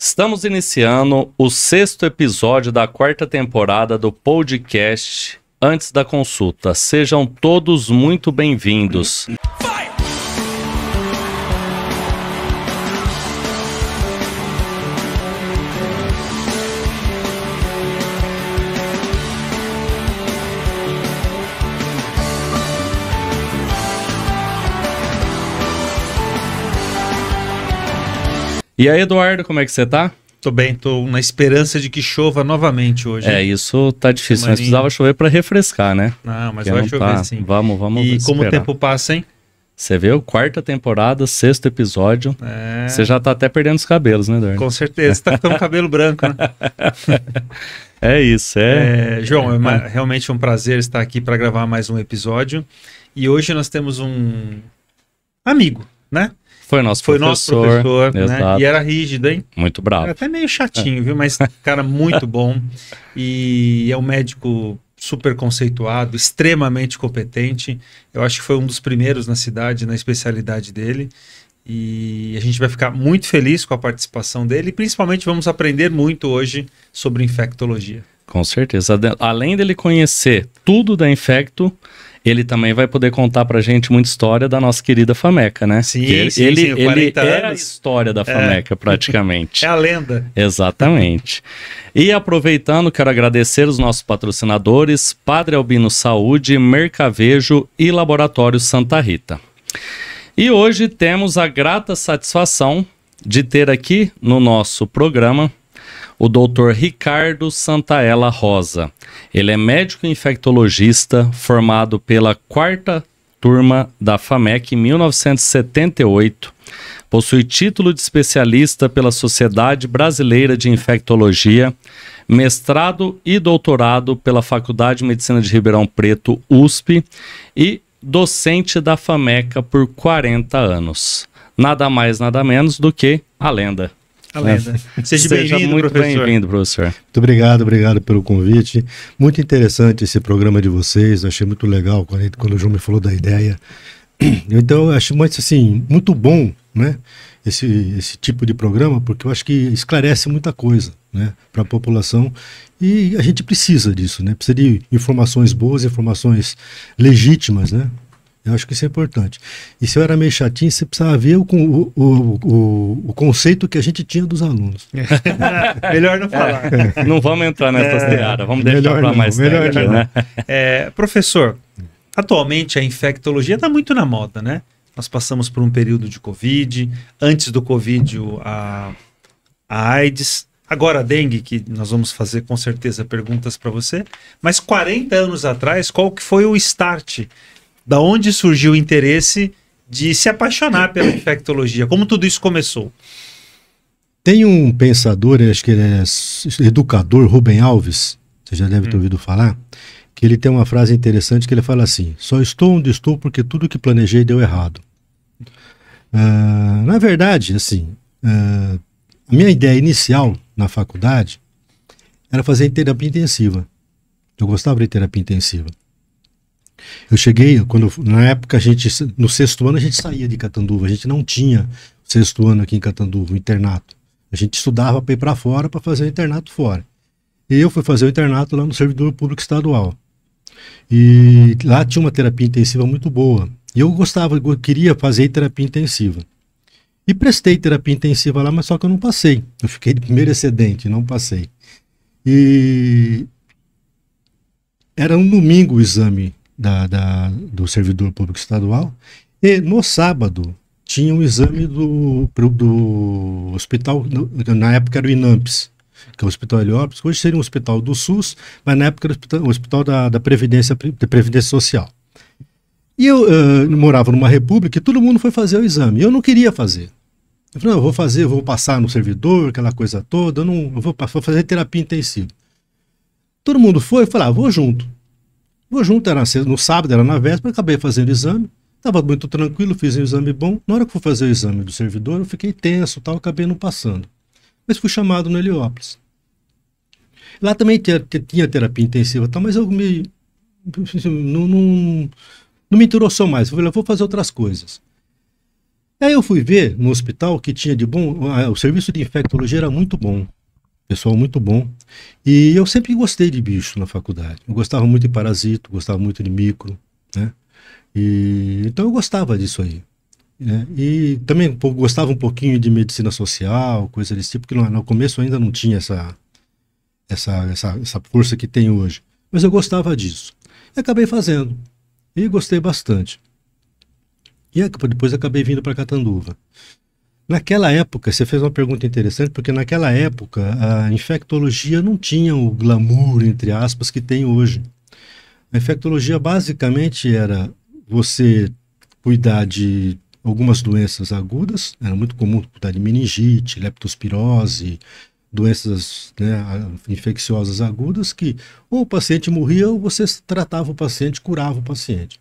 Estamos iniciando o 6º episódio da 4ª temporada do podcast Antes da Consulta. Sejam todos muito bem-vindos. E aí, Eduardo, como é que você tá? Tô bem, tô na esperança de que chova novamente hoje. Isso tá difícil, mas precisava chover para refrescar, né? Não, mas vai chover sim. Vamos E esperar. como o tempo passa, hein? Você viu? 4ª temporada, 6º episódio. Você já tá até perdendo os cabelos, né, Eduardo? Com certeza, tá ficando cabelo branco, né? É isso, João, realmente um prazer estar aqui para gravar mais um episódio. E hoje nós temos um amigo, né? Foi nosso professor, né? E era rígido, hein? Muito bravo. Era até meio chatinho, viu? Mas, cara, muito bom. E é um médico super conceituado, extremamente competente. Eu acho que foi um dos primeiros na cidade, na especialidade dele. E a gente vai ficar muito feliz com a participação dele. E principalmente vamos aprender muito hoje sobre infectologia. Com certeza. Além dele conhecer tudo da infecto, ele também vai poder contar pra gente muita história da nossa querida FAMECA, né? Sim, ele é anos. a história da FAMECA, praticamente. É a lenda. Exatamente. E aproveitando, quero agradecer os nossos patrocinadores, Padre Albino Saúde, Mercavejo e Laboratório Santa Rita. E hoje temos a grata satisfação de ter aqui no nosso programa o Dr. Ricardo Santaella Rosa. Ele é médico infectologista, formado pela 4ª turma da FAMECA em 1978. Possui título de especialista pela Sociedade Brasileira de Infectologia, mestrado e doutorado pela Faculdade de Medicina de Ribeirão Preto, USP, e docente da FAMECA por 40 anos. Nada mais, nada menos do que a lenda. Seja muito bem-vindo, professor. Muito obrigado pelo convite. Muito interessante esse programa de vocês. Achei muito legal quando o João me falou da ideia. Então, eu acho muito bom, né, esse tipo de programa, porque eu acho que esclarece muita coisa, né, para a população. E a gente precisa disso, né? Precisa de informações boas, informações legítimas, né? Eu acho que isso é importante. E se eu era meio chatinho, você precisava ver o conceito que a gente tinha dos alunos. Melhor não falar. Não vamos entrar nessa seara, vamos deixar para mais tarde, né? Professor, atualmente a infectologia está muito na moda, né? Nós passamos por um período de Covid, antes do Covid a AIDS, agora a dengue, que nós vamos fazer com certeza perguntas para você, mas 40 anos atrás, qual que foi o start? Da onde surgiu o interesse de se apaixonar pela infectologia? Como tudo isso começou? Tem um pensador, acho que ele é educador, Rubem Alves, você já deve ter ouvido falar, que ele tem uma frase interessante que ele fala assim: só estou onde estou porque tudo que planejei deu errado. Na verdade, a minha ideia inicial na faculdade era fazer terapia intensiva. Eu gostava de terapia intensiva. Eu cheguei, na época no 6º ano a gente saía de Catanduva, a gente não tinha 6º ano aqui em Catanduva, o internato. A gente estudava para ir para fora para fazer o internato fora. E eu fui fazer o internato lá no Servidor Público Estadual. E lá tinha uma terapia intensiva muito boa. E eu queria fazer terapia intensiva. E prestei terapia intensiva lá, mas só que eu não passei. Eu fiquei de primeiro excedente, não passei. E era um domingo o exame do Servidor Público Estadual, e no sábado tinha um exame do hospital, na época era o INAMPS, que é o Hospital Heliópolis, hoje seria um hospital do SUS, mas na época era o hospital da Previdência Social. E eu morava numa república e todo mundo foi fazer o exame, e eu não queria fazer. Eu falei, não, eu vou passar no servidor, aquela coisa toda, eu vou fazer terapia intensiva. Todo mundo foi, eu falei, vou junto. Era no sábado, era na véspera, acabei fazendo o exame, estava muito tranquilo, fiz um exame bom. Na hora que fui fazer o exame do servidor, eu fiquei tenso, acabei não passando. Mas fui chamado no Heliópolis. Lá também tinha terapia intensiva, mas eu não me interessou mais. Eu falei, vou fazer outras coisas. Aí eu fui ver no hospital que tinha de bom, o serviço de infectologia era muito bom, pessoal muito bom. E eu sempre gostei de bicho na faculdade. Eu gostava muito de parasito, gostava muito de micro, né? Então eu gostava disso aí, né? E também gostava um pouquinho de medicina social, coisa desse tipo, porque no começo ainda não tinha essa força que tem hoje. Mas eu gostava disso. E acabei fazendo. E gostei bastante. E depois acabei vindo para Catanduva. Naquela época, você fez uma pergunta interessante, porque naquela época a infectologia não tinha o glamour, entre aspas, que tem hoje. A infectologia basicamente era você cuidar de algumas doenças agudas, era muito comum cuidar de meningite, leptospirose, doenças, né, infecciosas agudas, que ou o paciente morria ou você tratava o paciente, curava o paciente.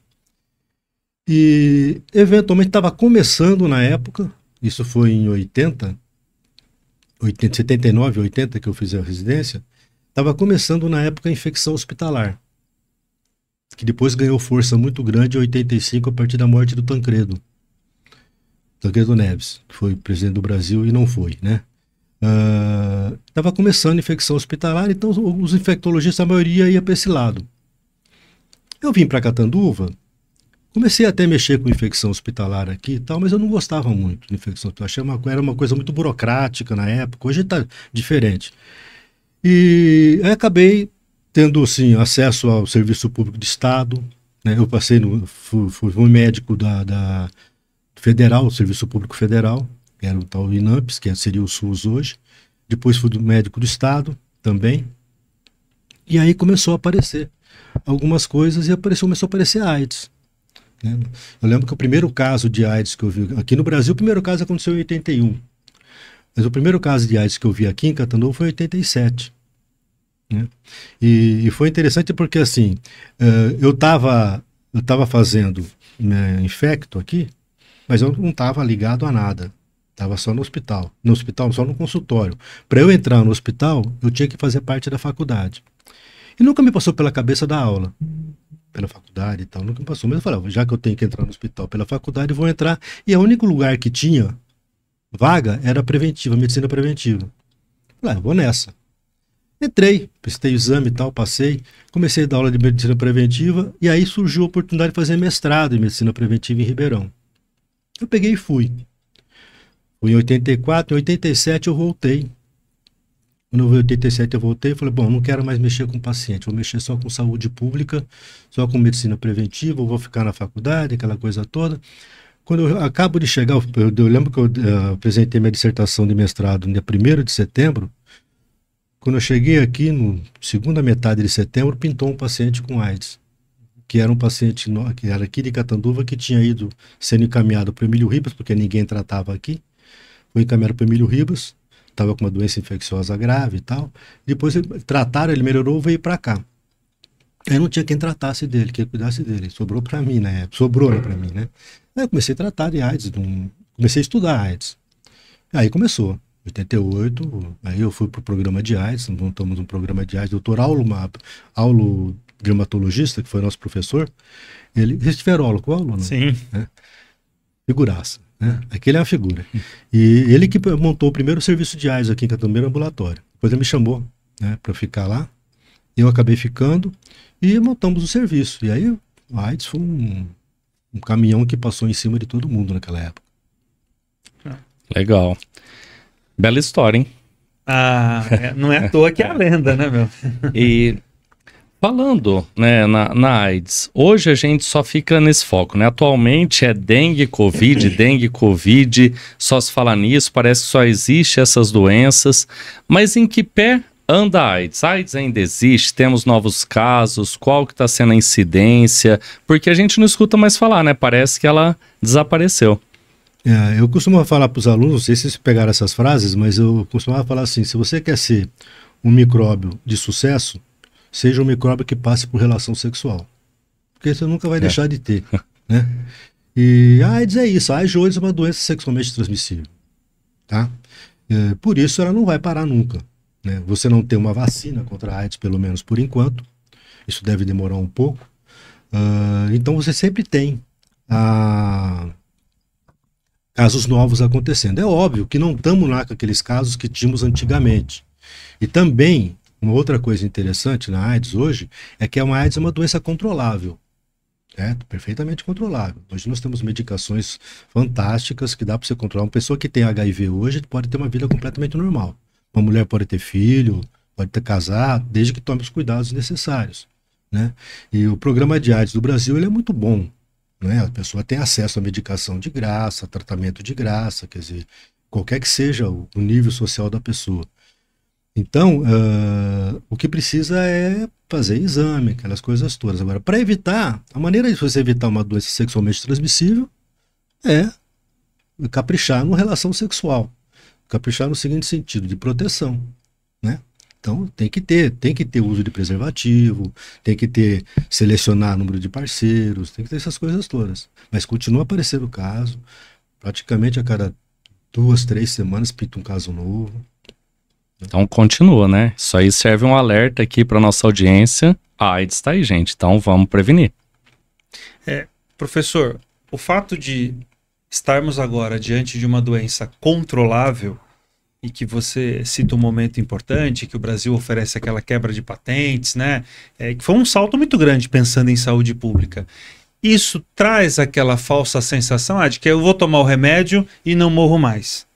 E eventualmente estava começando na época, isso foi em 79, 80 que eu fiz a residência, estava começando na época a infecção hospitalar, que depois ganhou força muito grande em 85 a partir da morte do Tancredo Neves, que foi presidente do Brasil e não foi, né? Estava começando a infecção hospitalar, então os infectologistas, a maioria ia para esse lado. Eu vim para Catanduva, comecei até a mexer com infecção hospitalar aqui e tal, mas eu não gostava muito de infecção hospitalar. Era uma coisa muito burocrática na época, hoje está diferente. E aí acabei tendo, assim, acesso ao serviço público de Estado, né? Eu passei fui médico da Federal, Serviço Público Federal, que era o tal INAMPS, que seria o SUS hoje. Depois fui médico do Estado também. E aí começou a aparecer algumas coisas e começou a aparecer a AIDS. Eu lembro que o primeiro caso de AIDS que eu vi aqui no Brasil, o primeiro caso aconteceu em 81. Mas o primeiro caso de AIDS que eu vi aqui em Catanduva foi em 87. Né? E foi interessante porque, assim, eu estava fazendo infecto aqui, mas eu não estava ligado a nada. Estava só no hospital. No hospital, só no consultório. Para eu entrar no hospital, eu tinha que fazer parte da faculdade. E nunca me passou pela cabeça da aula. Pela faculdade e tal, nunca me passou. Mas eu falava, já que eu tenho que entrar no hospital pela faculdade, eu vou entrar. E o único lugar que tinha vaga era preventiva, medicina preventiva. Falei, vou nessa. Entrei, prestei o exame e tal, passei, comecei a dar aula de medicina preventiva e aí surgiu a oportunidade de fazer mestrado em medicina preventiva em Ribeirão. Eu peguei e fui. Fui em 84, em 87 eu voltei. Quando eu fui em 87 eu voltei e falei, bom, não quero mais mexer com paciente, vou mexer só com saúde pública, só com medicina preventiva, vou ficar na faculdade, aquela coisa toda. Quando eu acabo de chegar, eu lembro que eu apresentei minha dissertação de mestrado no dia 1º de setembro. Quando eu cheguei aqui, na segunda metade de setembro, pintou um paciente com AIDS, que era um paciente que era aqui de Catanduva, que tinha ido sendo encaminhado para o Emílio Ribas, porque ninguém tratava aqui. Foi encaminhado para o Emílio Ribas, estava com uma doença infecciosa grave e tal. Depois trataram, ele melhorou, veio para cá. Aí não tinha quem tratasse dele, quem cuidasse dele. Sobrou para mim, né? Sobrou para mim, né? Aí eu comecei a tratar de AIDS, comecei a estudar AIDS. Aí começou. 88, aí eu fui pro programa de AIDS, montamos um programa de AIDS. Doutor Aulo dermatologista, que foi nosso professor, eles tiveram aula com o Aulo, não? Sim. Né? Figuraça, né? Aquele é uma figura. E ele que montou o primeiro serviço de AIDS aqui em Catanduva, ambulatório. Depois ele me chamou, né, para ficar lá. Eu acabei ficando e montamos o serviço. E aí o AIDS foi um caminhão que passou em cima de todo mundo naquela época. Legal. Bela história, hein? Não é à toa que é a lenda, né, meu? E falando, né, na AIDS, hoje a gente só fica nesse foco, né? Atualmente é dengue, covid, só se fala nisso, parece que só existe essas doenças. Mas em que pé anda a AIDS? A AIDS ainda existe? Temos novos casos? Qual que está sendo a incidência? Porque a gente não escuta mais falar, né? Parece que ela desapareceu. Eu costumava falar para os alunos, não sei se vocês pegaram essas frases, mas eu costumava falar assim, se você quer ser um micróbio de sucesso, seja um micróbio que passe por relação sexual. Porque você nunca vai deixar de ter, né? E a AIDS é isso, a AIDS hoje é uma doença sexualmente transmissível, tá? Por isso ela não vai parar nunca, né? Você não tem uma vacina contra a AIDS, pelo menos por enquanto, isso deve demorar um pouco, então você sempre tem casos novos acontecendo. É óbvio que não estamos lá com aqueles casos que tínhamos antigamente. E também, uma outra coisa interessante na AIDS hoje, é que a AIDS é uma doença controlável. Perfeitamente controlável. Hoje nós temos medicações fantásticas que dá para você controlar. Uma pessoa que tem HIV hoje pode ter uma vida completamente normal. Uma mulher pode ter filho, pode ter casado, desde que tome os cuidados necessários, né? E o programa de AIDS do Brasil ele é muito bom, né? A pessoa tem acesso à medicação de graça, tratamento de graça, quer dizer, qualquer que seja o nível social da pessoa. Então, o que precisa é fazer exame, aquelas coisas todas. Agora, para evitar, a maneira de você evitar uma doença sexualmente transmissível é caprichar numa relação sexual. Caprichar no seguinte sentido, de proteção, né? Então, tem que ter uso de preservativo, tem que ter, selecionar número de parceiros, tem que ter essas coisas todas. Mas continua aparecendo caso, praticamente a cada 2, 3 semanas pinta um caso novo. Então continua, né? Isso aí serve um alerta aqui para nossa audiência. A AIDS tá aí, gente. Então vamos prevenir. Professor, o fato de estarmos agora diante de uma doença controlável e que você cita um momento importante, que o Brasil oferece aquela quebra de patentes, né? Que foi um salto muito grande pensando em saúde pública. Isso traz aquela falsa sensação de que eu vou tomar o remédio e não morro mais.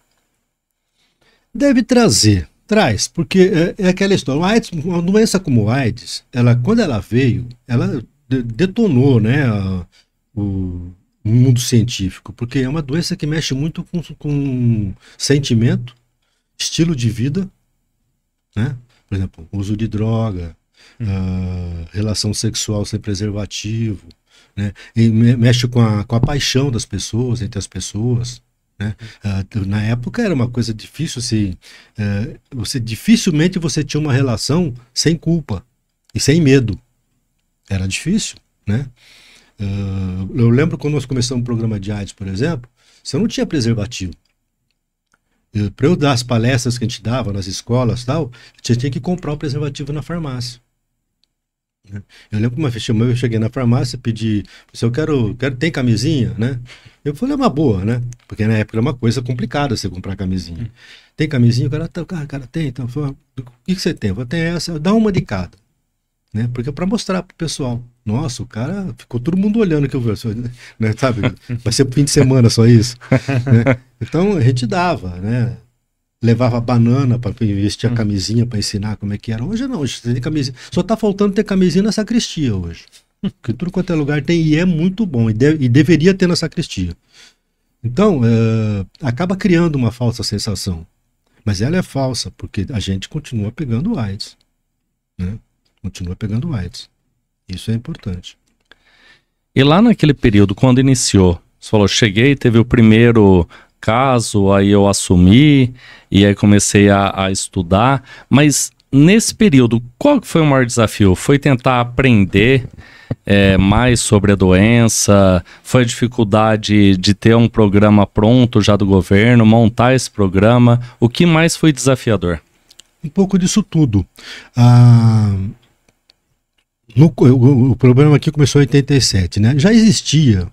Deve trazer. Traz, porque é aquela história. Uma doença como a AIDS, quando ela veio, ela detonou, né, o mundo científico, porque é uma doença que mexe muito com sentimento, estilo de vida, né? Por exemplo, uso de droga, relação sexual sem preservativo, né? E mexe com a paixão das pessoas, entre as pessoas. Né? Na época era uma coisa difícil, assim, dificilmente você tinha uma relação sem culpa e sem medo. Era difícil, né? Eu lembro quando nós começamos o programa de AIDS, por exemplo, você não tinha preservativo. Para eu dar as palestras que a gente dava nas escolas, tal, você tinha que comprar o preservativo na farmácia. Eu lembro que uma vez eu cheguei na farmácia, pedi, eu quero, tem camisinha, né? Eu falei, é uma boa, né? Porque na época era uma coisa complicada você comprar camisinha. Tem camisinha? O cara tem. Então, o que você tem? Eu falei, tem essa, dá uma de cada. Né? Porque é para mostrar pro pessoal. Nossa, o cara, ficou todo mundo olhando que eu vi, né? Sabe? Vai ser pro fim de semana só isso. Né? Então a gente dava, né? Levava banana para vestir a camisinha para ensinar como é que era. Hoje não, hoje tem camisinha. Só tá faltando ter camisinha na sacristia hoje. Porque tudo quanto é lugar tem e é muito bom. E deveria ter na sacristia. Então, acaba criando uma falsa sensação. Mas ela é falsa, porque a gente continua pegando AIDS. Né? Continua pegando AIDS. Isso é importante. E lá naquele período, quando iniciou, você falou, cheguei, teve o primeiro caso, aí eu assumi e aí comecei a estudar, mas nesse período, qual que foi o maior desafio? Foi tentar aprender mais sobre a doença? Foi a dificuldade de ter um programa pronto já do governo, montar esse programa? O que mais foi desafiador? Um pouco disso tudo. O programa aqui começou em 87, né? Já existia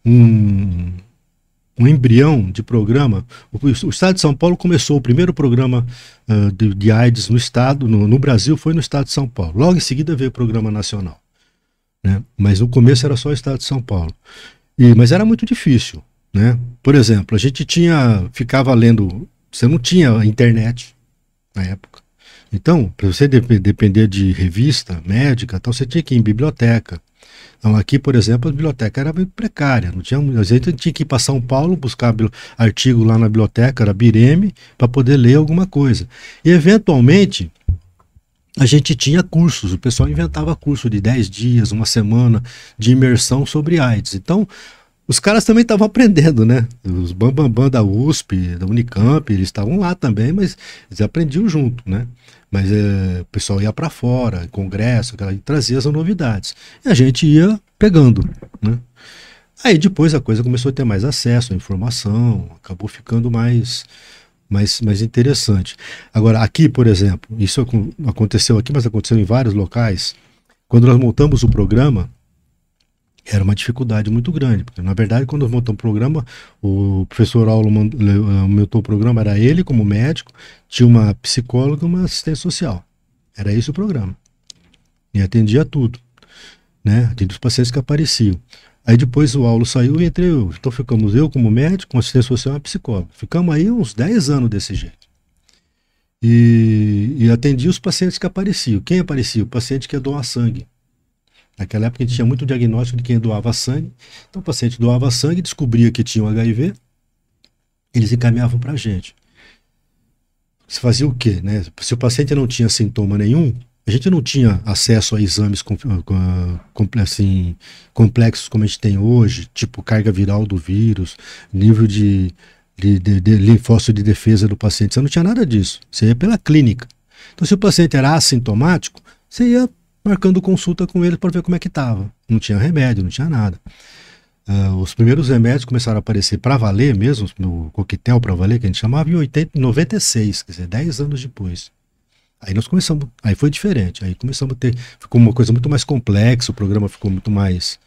um embrião de programa. O estado de São Paulo começou o primeiro programa de AIDS no estado, no Brasil foi no estado de São Paulo. Logo em seguida veio o programa nacional, né? Mas no começo era só o estado de São Paulo. Mas era muito difícil, né? Por exemplo, a gente ficava lendo, você não tinha internet na época. Então, para você depender de revista médica, tal, você tinha que ir em biblioteca. Então, aqui, por exemplo, a biblioteca era muito precária. Não tinha, às vezes a gente tinha que ir para São Paulo, buscar artigo lá na biblioteca, era Bireme, para poder ler alguma coisa. E, eventualmente, a gente tinha cursos. O pessoal inventava curso de 10 dias, uma semana, de imersão sobre AIDS. Então, os caras também estavam aprendendo, né? Os bambambam da USP, da Unicamp, eles estavam lá também, mas eles aprendiam junto, né? Mas o pessoal ia para fora, congresso, trazia as novidades. E a gente ia pegando, né? Aí depois a coisa começou a ter mais acesso à informação, acabou ficando mais interessante. Agora, aqui, por exemplo, isso aconteceu aqui, mas aconteceu em vários locais. Quando nós montamos o programa, Era uma dificuldade muito grande, porque na verdade quando montou o programa, o professor Aulo montou o programa, era ele como médico, tinha uma psicóloga e uma assistente social. Era esse o programa. E atendia tudo, né? Atendia os pacientes que apareciam. Aí depois o Aulo saiu e entrei eu. Então ficamos eu como médico, com assistente social e uma psicóloga. Ficamos aí uns 10 anos desse jeito. E atendia os pacientes que apareciam. Quem aparecia? O paciente que ia doar sangue. Naquela época a gente tinha muito diagnóstico de quem doava sangue. Então o paciente doava sangue, descobria que tinha um HIV, eles encaminhavam para a gente. Você fazia o quê, né? Se o paciente não tinha sintoma nenhum, a gente não tinha acesso a exames assim, complexos como a gente tem hoje, tipo carga viral do vírus, nível de linfócito de defesa do paciente. Você não tinha nada disso. Você ia pela clínica. Então se o paciente era assintomático, você ia marcando consulta com ele para ver como é que estava. Não tinha remédio, não tinha nada. Os primeiros remédios começaram a aparecer para valer mesmo, no coquetel para valer, que a gente chamava, em 96, quer dizer, 10 anos depois. Aí nós começamos, aí foi diferente, aí começamos a ter, ficou uma coisa muito mais complexa, o programa ficou muito mais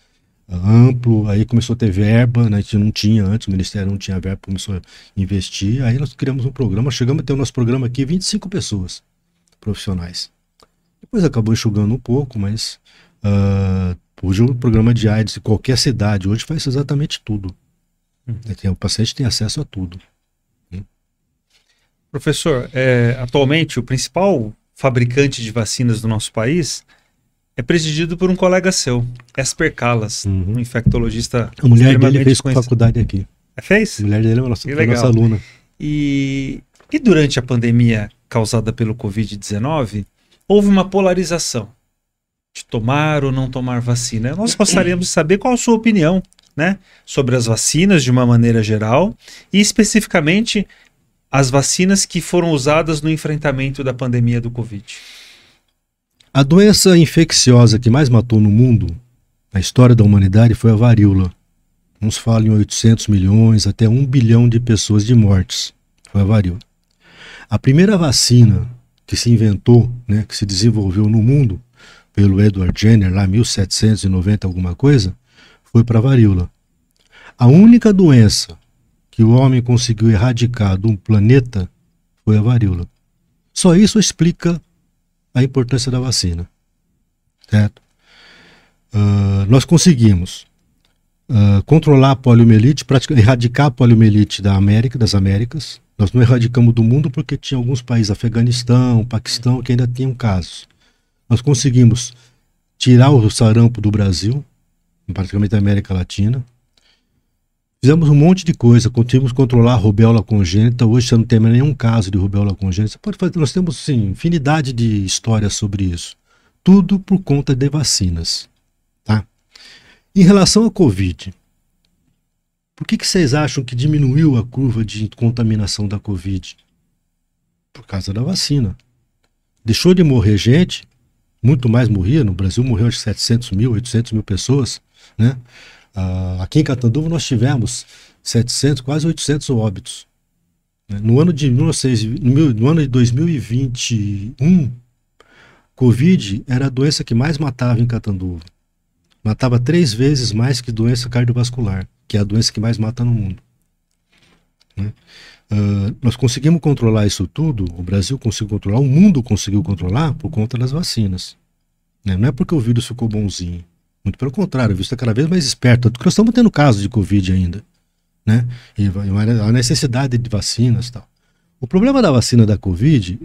amplo, aí começou a ter verba, né, a gente não tinha antes, o Ministério não tinha verba, começou a investir, aí nós criamos um programa, chegamos a ter o nosso programa aqui 25 pessoas profissionais. Depois acabou enxugando um pouco, mas hoje o programa de AIDS de qualquer cidade hoje faz exatamente tudo. O paciente tem acesso a tudo. Professor, atualmente o principal fabricante de vacinas do nosso país é presidido por um colega seu, Esper Calas, um infectologista. A mulher dele fez faculdade aqui. Fez? A mulher dele é nossa aluna. E durante a pandemia causada pelo Covid-19, houve uma polarização de tomar ou não tomar vacina. Nós gostaríamos de saber qual a sua opinião, né, sobre as vacinas de uma maneira geral e especificamente as vacinas que foram usadas no enfrentamento da pandemia do Covid. A doença infecciosa que mais matou no mundo, na história da humanidade, foi a varíola. Uns falam em 800 milhões, até 1 bilhão de pessoas de mortes. Foi a varíola. A primeira vacina que se inventou, né, que se desenvolveu no mundo, pelo Edward Jenner, lá em 1790 alguma coisa, foi para a varíola. A única doença que o homem conseguiu erradicar de um planeta foi a varíola. Só isso explica a importância da vacina. Certo? Nós conseguimos controlar a poliomielite, erradicar a poliomielite das Américas. Nós não erradicamos do mundo porque tinha alguns países, Afeganistão, Paquistão, que ainda tinham casos. Nós conseguimos tirar o sarampo do Brasil, praticamente da América Latina. Fizemos um monte de coisa, conseguimos controlar a rubéola congênita. Hoje você não tem mais nenhum caso de rubéola congênita. Nós temos, sim, infinidade de histórias sobre isso. Tudo por conta de vacinas. Tá? Em relação à Covid, por que vocês acham que diminuiu a curva de contaminação da Covid? Por causa da vacina. Deixou de morrer gente, muito mais morria. No Brasil morreu acho que 700 mil, 800 mil pessoas, né? Aqui em Catanduva nós tivemos 700, quase 800 óbitos. No ano de 2021, Covid era a doença que mais matava em Catanduva. Matava 3 vezes mais que doença cardiovascular, que é a doença que mais mata no mundo. Nós conseguimos controlar isso tudo, o Brasil conseguiu controlar, o mundo conseguiu controlar por conta das vacinas. Não é porque o vírus ficou bonzinho. Muito pelo contrário, o vírus está cada vez mais esperto. Porque nós estamos tendo casos de Covid ainda. Né? E a necessidade de vacinas e tal. O problema da vacina da Covid,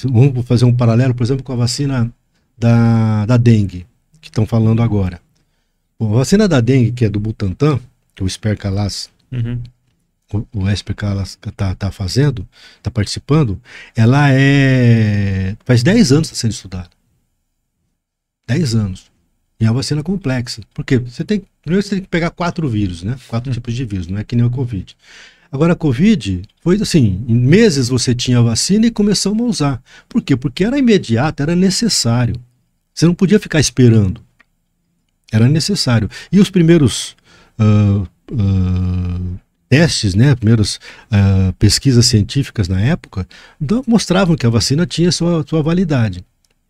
vamos fazer um paralelo, por exemplo, com a vacina da dengue, que estão falando agora. Bom, a vacina da dengue, que é do Butantan, que o Esper Calas, o Esper Calas está fazendo, está participando, ela faz 10 anos que está sendo estudada. 10 anos. E é uma vacina complexa. Por quê? Primeiro você tem que pegar 4 vírus, né? 4 tipos de vírus, não é que nem o Covid. Agora a Covid foi assim, em meses você tinha a vacina e começamos a usar. Por quê? Porque era imediato, era necessário. Você não podia ficar esperando. Era necessário. E os primeiros testes, né? Primeiras pesquisas científicas na época mostravam que a vacina tinha sua validade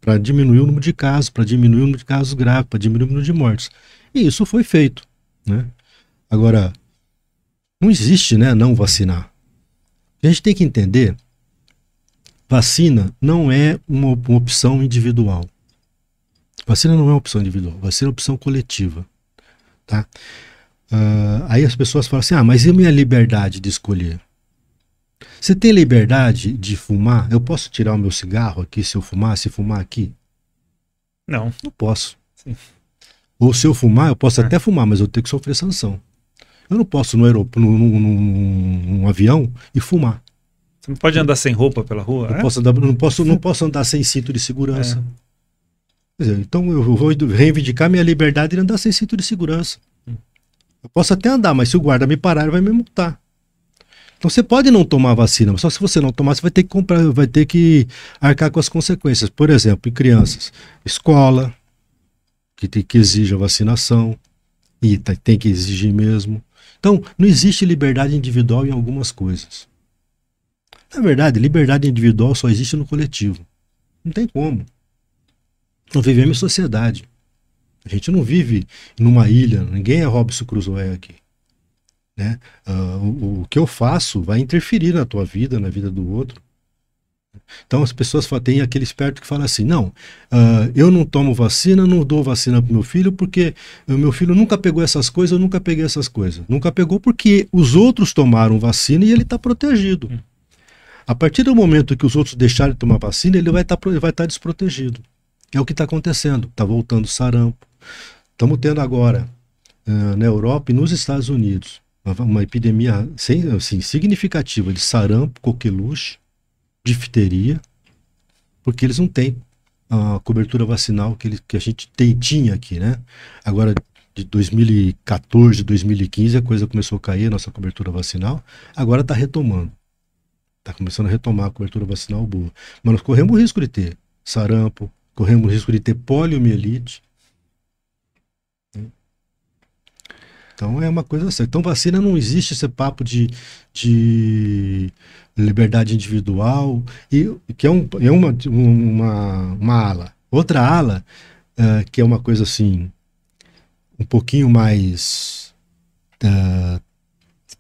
para diminuir o número de casos, para diminuir o número de casos graves, para diminuir o número de mortes. E isso foi feito, né? Agora, não existe, né, não vacinar. A gente tem que entender, vacina não é uma opção individual. Vacina não é uma opção individual, vacina é uma opção coletiva, tá? Aí as pessoas falam assim, mas e a minha liberdade de escolher? Você tem liberdade de fumar? Eu posso tirar o meu cigarro aqui se eu fumar, se fumar aqui? Não. Não posso. Sim. Ou se eu fumar, eu posso até fumar, mas eu tenho que sofrer sanção. Eu não posso num avião e fumar. Você não pode andar sem roupa pela rua? Não posso andar sem cinto de segurança. Quer dizer, então eu vou reivindicar minha liberdade de andar sem cinto de segurança. Eu posso até andar, mas se o guarda me parar, ele vai me multar. Então você pode não tomar vacina, mas só se você não tomar, você vai ter que comprar, vai ter que arcar com as consequências. Por exemplo, em crianças, escola, que exige a vacinação, e tem que exigir mesmo. Então, não existe liberdade individual em algumas coisas. Na verdade, liberdade individual só existe no coletivo. Não tem como. Não vivemos em sociedade. A gente não vive numa ilha, ninguém é Robinson Crusoe aqui. Né? O que eu faço vai interferir na tua vida, na vida do outro. Então as pessoas têm aquele esperto que fala assim, não, eu não tomo vacina, não dou vacina pro meu filho porque o meu filho nunca pegou essas coisas, eu nunca peguei essas coisas. Nunca pegou porque os outros tomaram vacina e ele está protegido. A partir do momento que os outros deixarem de tomar vacina, ele vai estar desprotegido. É o que está acontecendo, está voltando o sarampo. Estamos tendo agora, na Europa e nos Estados Unidos, uma epidemia significativa de sarampo, coqueluche, difteria, porque eles não têm a cobertura vacinal que a gente tinha aqui, né? Agora, de 2014, 2015, a coisa começou a cair, a nossa cobertura vacinal, agora está retomando. Está começando a retomar a cobertura vacinal boa. Mas nós corremos o risco de ter sarampo, corremos o risco de ter poliomielite. Então é uma coisa assim. Então vacina não existe esse papo de liberdade individual, e que é uma ala. Outra ala, que é uma coisa assim, um pouquinho mais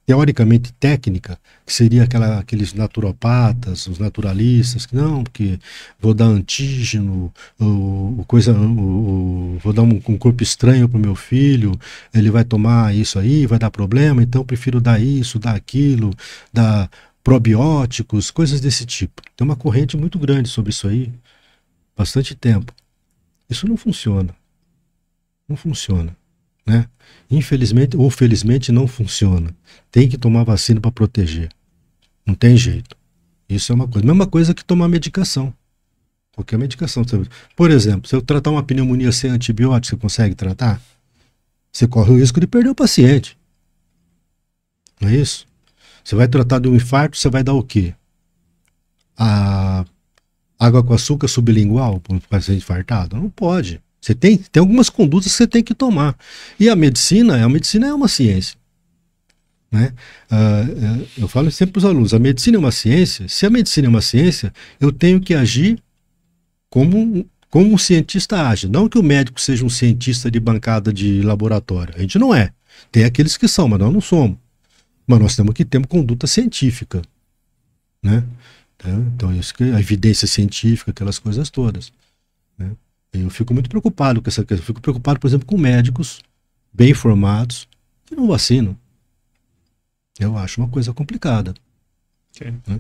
teoricamente técnica, que seria aqueles naturopatas, os naturalistas, que não, porque vou dar antígeno, vou dar um corpo estranho para o meu filho, ele vai tomar isso aí, vai dar problema, então eu prefiro dar isso, dar aquilo, dar probióticos, coisas desse tipo. Tem uma corrente muito grande sobre isso aí, bastante tempo. Isso não funciona. Não funciona. Né? Infelizmente ou felizmente não funciona. Tem que tomar vacina para proteger. Não tem jeito. Isso é uma coisa. Mesma coisa que tomar medicação. Qualquer medicação. Por exemplo, se eu tratar uma pneumonia sem antibiótico, você consegue tratar? Você corre o risco de perder o paciente. Não é isso? Você vai tratar de um infarto, você vai dar o quê? A água com açúcar sublingual para um paciente infartado? Não pode. Você tem algumas condutas que você tem que tomar. E a medicina é uma ciência. Né? Eu falo sempre para os alunos, a medicina é uma ciência. Se a medicina é uma ciência, eu tenho que agir como um cientista age. Não que o médico seja um cientista de bancada de laboratório. A gente não é. Tem aqueles que são, mas nós não somos. Mas nós temos que ter uma conduta científica. Né? Então, isso que a evidência científica, aquelas coisas todas. Né? Eu fico muito preocupado com essa questão. Eu fico preocupado, por exemplo, com médicos bem informados que não vacinam. Eu acho uma coisa complicada. Okay. Né?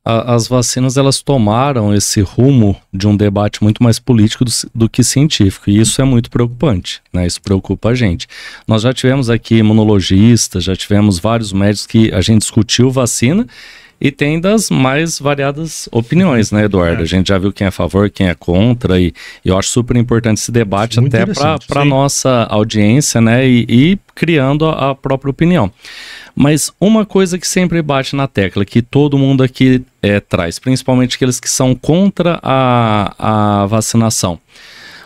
As vacinas, elas tomaram esse rumo de um debate muito mais político do que científico, e isso é muito preocupante, né? Isso preocupa a gente. Nós já tivemos aqui imunologistas, já tivemos vários médicos que a gente discutiu vacina, e tem das mais variadas opiniões, né, Eduardo? A gente já viu quem é a favor, quem é contra, e eu acho super importante esse debate muito até para a nossa audiência, né, e criando a própria opinião. Mas uma coisa que sempre bate na tecla, que todo mundo aqui traz, principalmente aqueles que são contra a vacinação,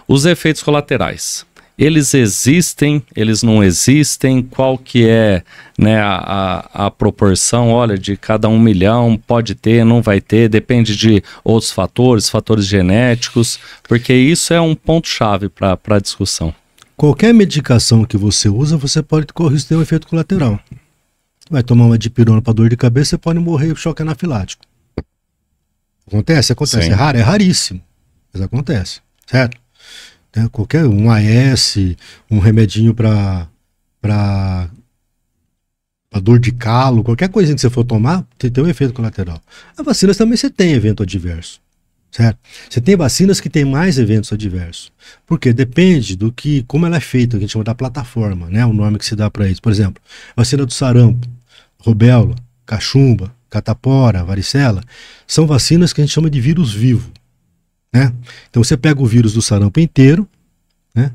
os efeitos colaterais. eles existem, eles não existem, qual que é, né, a proporção, olha, de cada 1 milhão, pode ter, não vai ter, depende de outros fatores genéticos, porque isso é um ponto-chave para a discussão. Qualquer medicação que você usa, você pode correr risco de ter um efeito colateral. Vai tomar uma dipirona para dor de cabeça, você pode morrer de choque anafilático. Acontece. Sim. É raro, é raríssimo, mas acontece, certo? Qualquer um AS, um remedinho para dor de calo, qualquer coisinha que você for tomar, tem um efeito colateral. As vacinas também você tem evento adverso, certo? Você tem vacinas que tem mais eventos adversos. Porque depende do que, como ela é feita, que a gente chama da plataforma, né? O nome que se dá para isso. Por exemplo, vacina do sarampo, rubéola, cachumba, catapora, varicela, são vacinas que a gente chama de vírus vivo. Né? Então você pega o vírus do sarampo inteiro, né?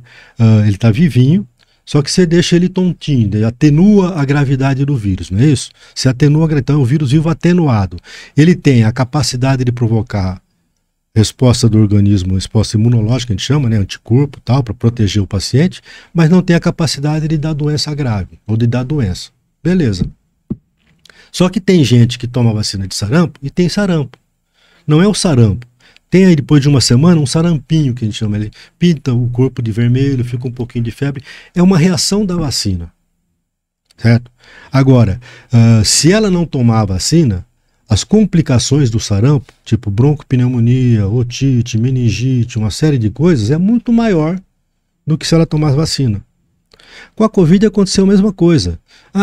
Ele está vivinho, só que você deixa ele tontinho, ele atenua a gravidade do vírus, não é isso? Você atenua, então é um vírus vivo atenuado. Ele tem a capacidade de provocar resposta do organismo, resposta imunológica, a gente chama, né? Anticorpo, tal, para proteger o paciente, mas não tem a capacidade de dar doença grave, ou de dar doença. Beleza. Só que tem gente que toma vacina de sarampo e tem sarampo. Não é o sarampo. Tem aí, depois de uma semana, um sarampinho, que a gente chama, ele pinta o corpo de vermelho, fica um pouquinho de febre. É uma reação da vacina, certo? Agora, se ela não tomar a vacina, as complicações do sarampo, tipo broncopneumonia, otite, meningite, uma série de coisas, é muito maior do que se ela tomar a vacina. Com a Covid aconteceu a mesma coisa.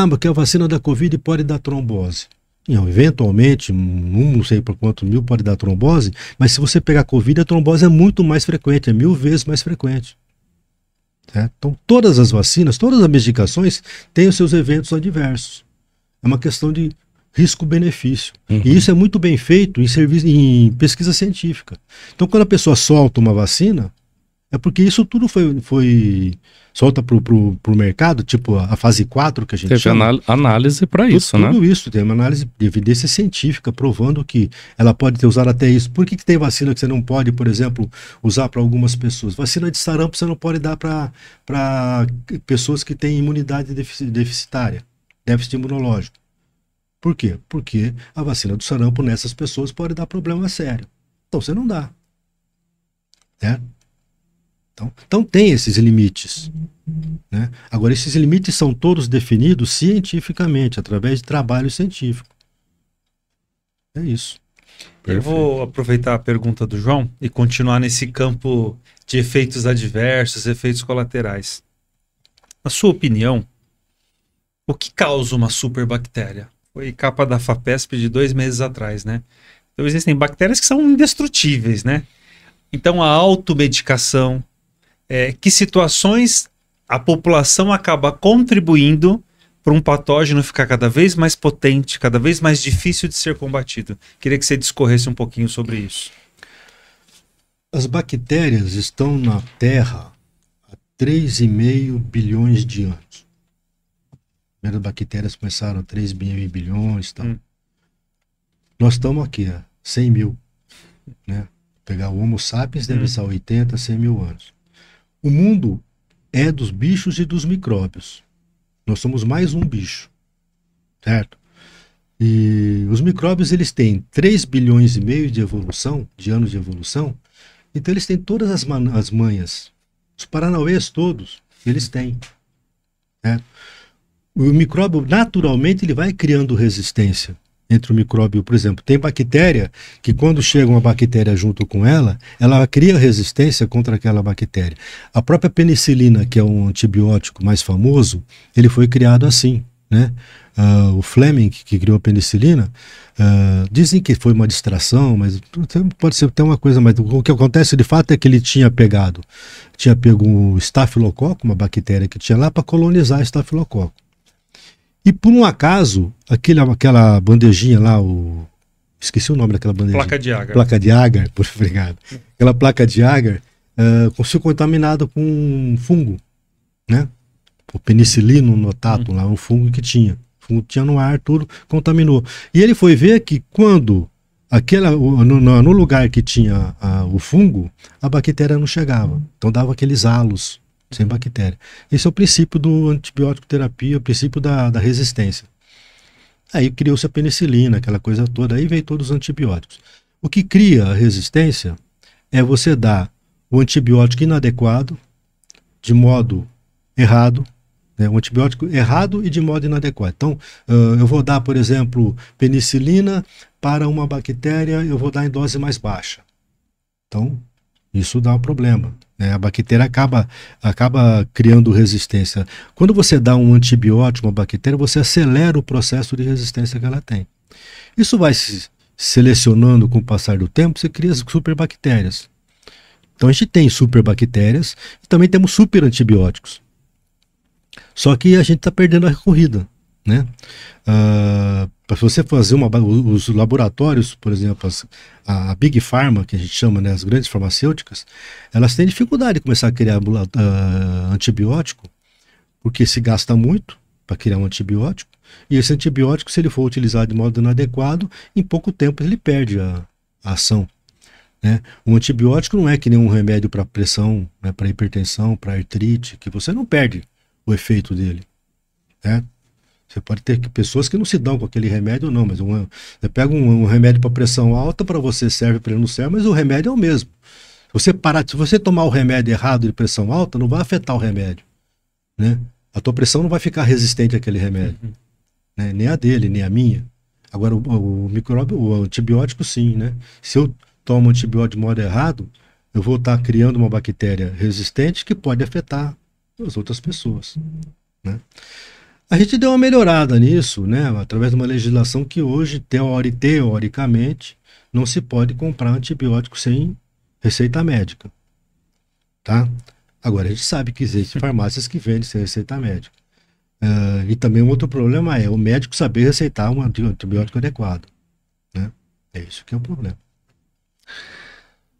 Porque a vacina da Covid pode dar trombose. Não, eventualmente, não sei por quanto mil pode dar trombose, mas se você pegar Covid, a trombose é muito mais frequente, é 1000 vezes mais frequente. Certo? Então, todas as vacinas, todas as medicações têm os seus eventos adversos. É uma questão de risco-benefício. E isso é muito bem feito em pesquisa científica. Então, quando a pessoa solta uma vacina, é porque isso tudo foi solta para o mercado, tipo a fase 4 que a gente chama. Teve análise para isso, né? Tudo isso, tem uma análise de evidência científica provando que ela pode ter usado até isso. Por que tem vacina que você não pode, por exemplo, usar para algumas pessoas? Vacina de sarampo você não pode dar para pessoas que têm imunidade deficitária, déficit imunológico. Por quê? Porque a vacina do sarampo nessas pessoas pode dar problema sério. Então você não dá. Certo? Então tem esses limites. Né? Agora, esses limites são todos definidos cientificamente, através de trabalho científico. É isso. Eu vou aproveitar a pergunta do João e continuar nesse campo de efeitos adversos, efeitos colaterais. Na sua opinião, o que causa uma superbactéria? Foi capa da FAPESP de 2 meses atrás, né? Então existem bactérias que são indestrutíveis, né? Então a automedicação, que situações a população acaba contribuindo para um patógeno ficar cada vez mais potente, cada vez mais difícil de ser combatido. Queria que você discorresse um pouquinho sobre isso. As bactérias estão na Terra há 3,5 bilhões de anos. As primeiras bactérias começaram a 3,5 bilhões e tal. Nós estamos aqui há 100 mil. Né? Pegar o Homo sapiens deve ser 80, 100 mil anos. O mundo é dos bichos e dos micróbios. Nós somos mais um bicho, certo? E os micróbios, eles têm 3 bilhões e meio de evolução, de anos de evolução, então eles têm todas as manhas. Os paranauês todos, eles têm. Certo? O micróbio, naturalmente, ele vai criando resistência entre o micróbio. Por exemplo, tem bactéria que quando chega uma bactéria junto com ela cria resistência contra aquela bactéria. A própria penicilina, que é um antibiótico mais famoso, ele foi criado assim, né? O Fleming, que criou a penicilina, dizem que foi uma distração, mas pode ser até uma coisa, mas o que acontece de fato é que ele tinha pego um estafilococo, uma bactéria que tinha lá, para colonizar estafilococo. E por um acaso, aquela bandejinha lá, esqueci o nome daquela bandejinha. Placa de agar. Placa de agar, obrigado. Aquela placa de agar foi contaminada com um fungo, né? O penicilino notatum, lá, um fungo que tinha. O fungo tinha no ar, tudo, contaminou. E ele foi ver que quando no lugar que tinha o fungo, a bactéria não chegava. Então dava aqueles halos, sem bactéria. Esse é o princípio do antibiótico terapia, o princípio da resistência. Aí criou-se a penicilina, aquela coisa toda, aí veio todos os antibióticos. O que cria a resistência é você dar o antibiótico inadequado, de modo errado, né? Um antibiótico errado e de modo inadequado. Então, eu vou dar, por exemplo, penicilina para uma bactéria, eu vou dar em dose mais baixa. Então, isso dá um problema, né? A bactéria acaba criando resistência. Quando você dá um antibiótico a uma bactéria, você acelera o processo de resistência que ela tem. Isso vai se selecionando com o passar do tempo, você cria superbactérias. Então a gente tem superbactérias e também temos super antibióticos. Só que a gente está perdendo a corrida, né? Para você fazer os laboratórios, por exemplo, a Big Pharma, que a gente chama, né, as grandes farmacêuticas, elas têm dificuldade de começar a criar antibiótico, porque se gasta muito para criar um antibiótico, e esse antibiótico, se ele for utilizado de modo inadequado, em pouco tempo ele perde a ação. Né? Um antibiótico não é que nem um remédio para pressão, né, para hipertensão, para artrite, que você não perde o efeito dele. Né? Você pode ter pessoas que não se dão com aquele remédio ou não, mas você pega um remédio para pressão alta, para você serve, para ele não serve, mas o remédio é o mesmo. Se você tomar o remédio errado de pressão alta, não vai afetar o remédio. Né? A tua pressão não vai ficar resistente àquele remédio. Né? Nem a dele, nem a minha. Agora, o micróbio, o antibiótico, sim. Né? Se eu tomo antibiótico de modo errado, eu vou estar criando uma bactéria resistente que pode afetar as outras pessoas. Né? A gente deu uma melhorada nisso, né, através de uma legislação que hoje, teoricamente, não se pode comprar antibiótico sem receita médica. Tá? Agora, a gente sabe que existem farmácias que vendem sem receita médica. E também um outro problema é o médico saber receitar um antibiótico adequado. Né? É isso que é o problema.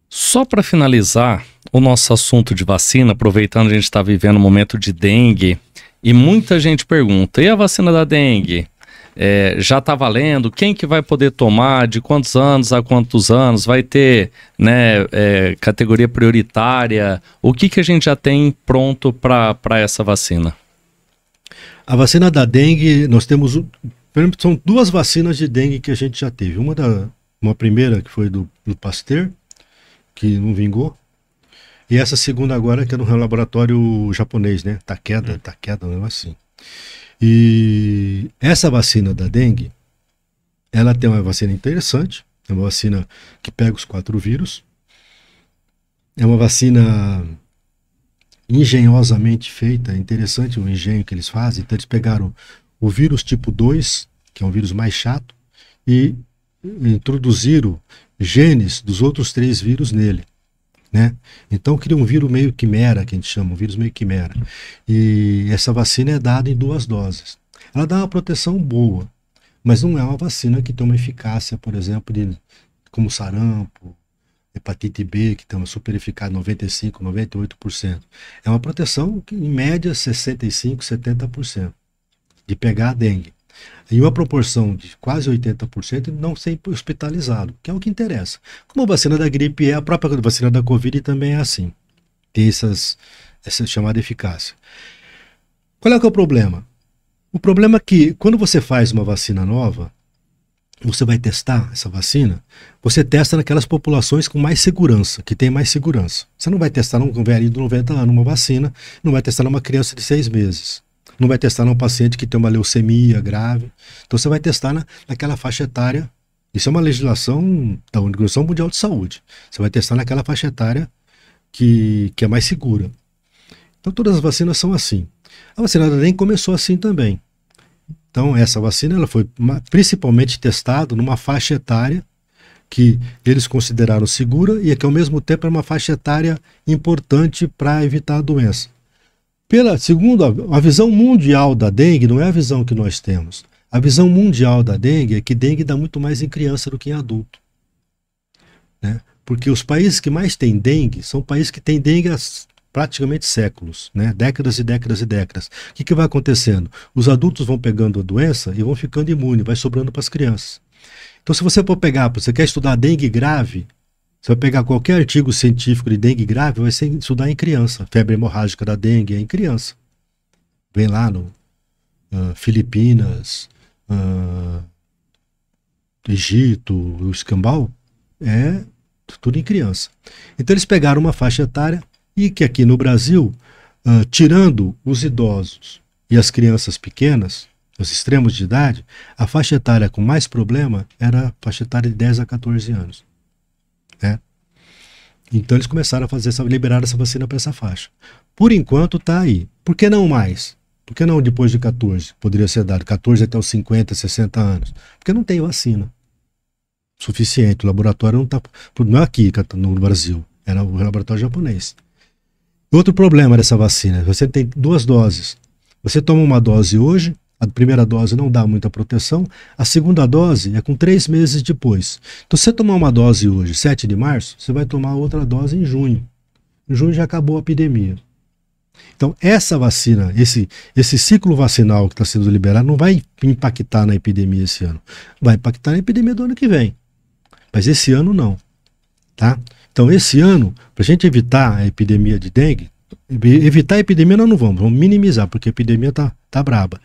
Só para finalizar o nosso assunto de vacina, aproveitando que a gente está vivendo um momento de dengue, e muita gente pergunta, e a vacina da dengue? Já está valendo? Quem que vai poder tomar? De quantos anos a quantos anos? Vai ter, né, categoria prioritária? O que a gente já tem pronto para essa vacina? A vacina da dengue, nós temos... São duas vacinas de dengue que a gente já teve. Uma primeira que foi do Pasteur, que não vingou. E essa segunda agora, que é no laboratório japonês, né? Takeda, um negócio assim. E essa vacina da dengue, ela tem uma vacina interessante, é uma vacina que pega os 4 vírus. É uma vacina engenhosamente feita, é interessante o engenho que eles fazem. Então eles pegaram o vírus tipo 2, que é um vírus mais chato, e introduziram genes dos outros 3 vírus nele. Né? Então cria um vírus meio quimera, que a gente chama, um vírus meio quimera. E essa vacina é dada em 2 doses. Ela dá uma proteção boa, mas não é uma vacina que tem uma eficácia, por exemplo, como sarampo, hepatite B, que tem uma super eficácia de 95%, 98%. É uma proteção que, em média, 65%, 70% de pegar a dengue. E uma proporção de quase 80% de não ser hospitalizado, que é o que interessa. Como a vacina da gripe a própria vacina da Covid também é assim. Tem essa chamada eficácia. Qual é que é o problema? O problema é que quando você faz uma vacina nova, você vai testar essa vacina, você testa naquelas populações com mais segurança, que tem mais segurança. Você não vai testar num velho de 90 anos uma vacina, não vai testar numa criança de 6 meses. Não vai testar num paciente que tem uma leucemia grave. Então você vai testar naquela faixa etária. Isso é uma legislação da Organização Mundial de Saúde. Você vai testar naquela faixa etária que é mais segura. Então todas as vacinas são assim. A vacina da dengue começou assim também. Então essa vacina ela foi principalmente testada numa faixa etária que eles consideraram segura e que ao mesmo tempo é uma faixa etária importante para evitar a doença. Segundo a visão mundial da dengue, não é a visão que nós temos. A visão mundial da dengue é que dengue dá muito mais em criança do que em adulto. Né? Porque os países que mais têm dengue são países que têm dengue há praticamente séculos, né? Décadas e décadas e décadas. O que vai acontecendo? Os adultos vão pegando a doença e vão ficando imunes, vai sobrando para as crianças. Então se você for pegar, você quer estudar dengue grave, Você vai pegar qualquer artigo científico de dengue grave, vai ser estudar em criança. Febre hemorrágica da dengue é em criança. Vem lá no Filipinas, Egito, o escambau, é tudo em criança. Então eles pegaram uma faixa etária e que aqui no Brasil, tirando os idosos e as crianças pequenas, os extremos de idade, a faixa etária com mais problema era a faixa etária de 10 a 14 anos. Né? Então eles começaram a liberar essa vacina para essa faixa. Por enquanto está aí. Por que não mais? Por que não depois de 14? Poderia ser dado 14 até os 50, 60 anos. Porque não tem vacina suficiente. O laboratório não está... Não é aqui no Brasil. Era o laboratório japonês. Outro problema dessa vacina. Você tem 2 doses. Você toma uma dose hoje, a primeira dose não dá muita proteção, a segunda dose é com 3 meses depois. Então, se você tomar uma dose hoje, 7 de março, você vai tomar outra dose em junho. Em junho já acabou a epidemia. Então, essa vacina, esse ciclo vacinal que está sendo liberado, não vai impactar na epidemia esse ano. Vai impactar na epidemia do ano que vem. Mas esse ano não. Tá? Então, esse ano, para a gente evitar a epidemia de dengue, evitar a epidemia nós não vamos minimizar, porque a epidemia tá braba.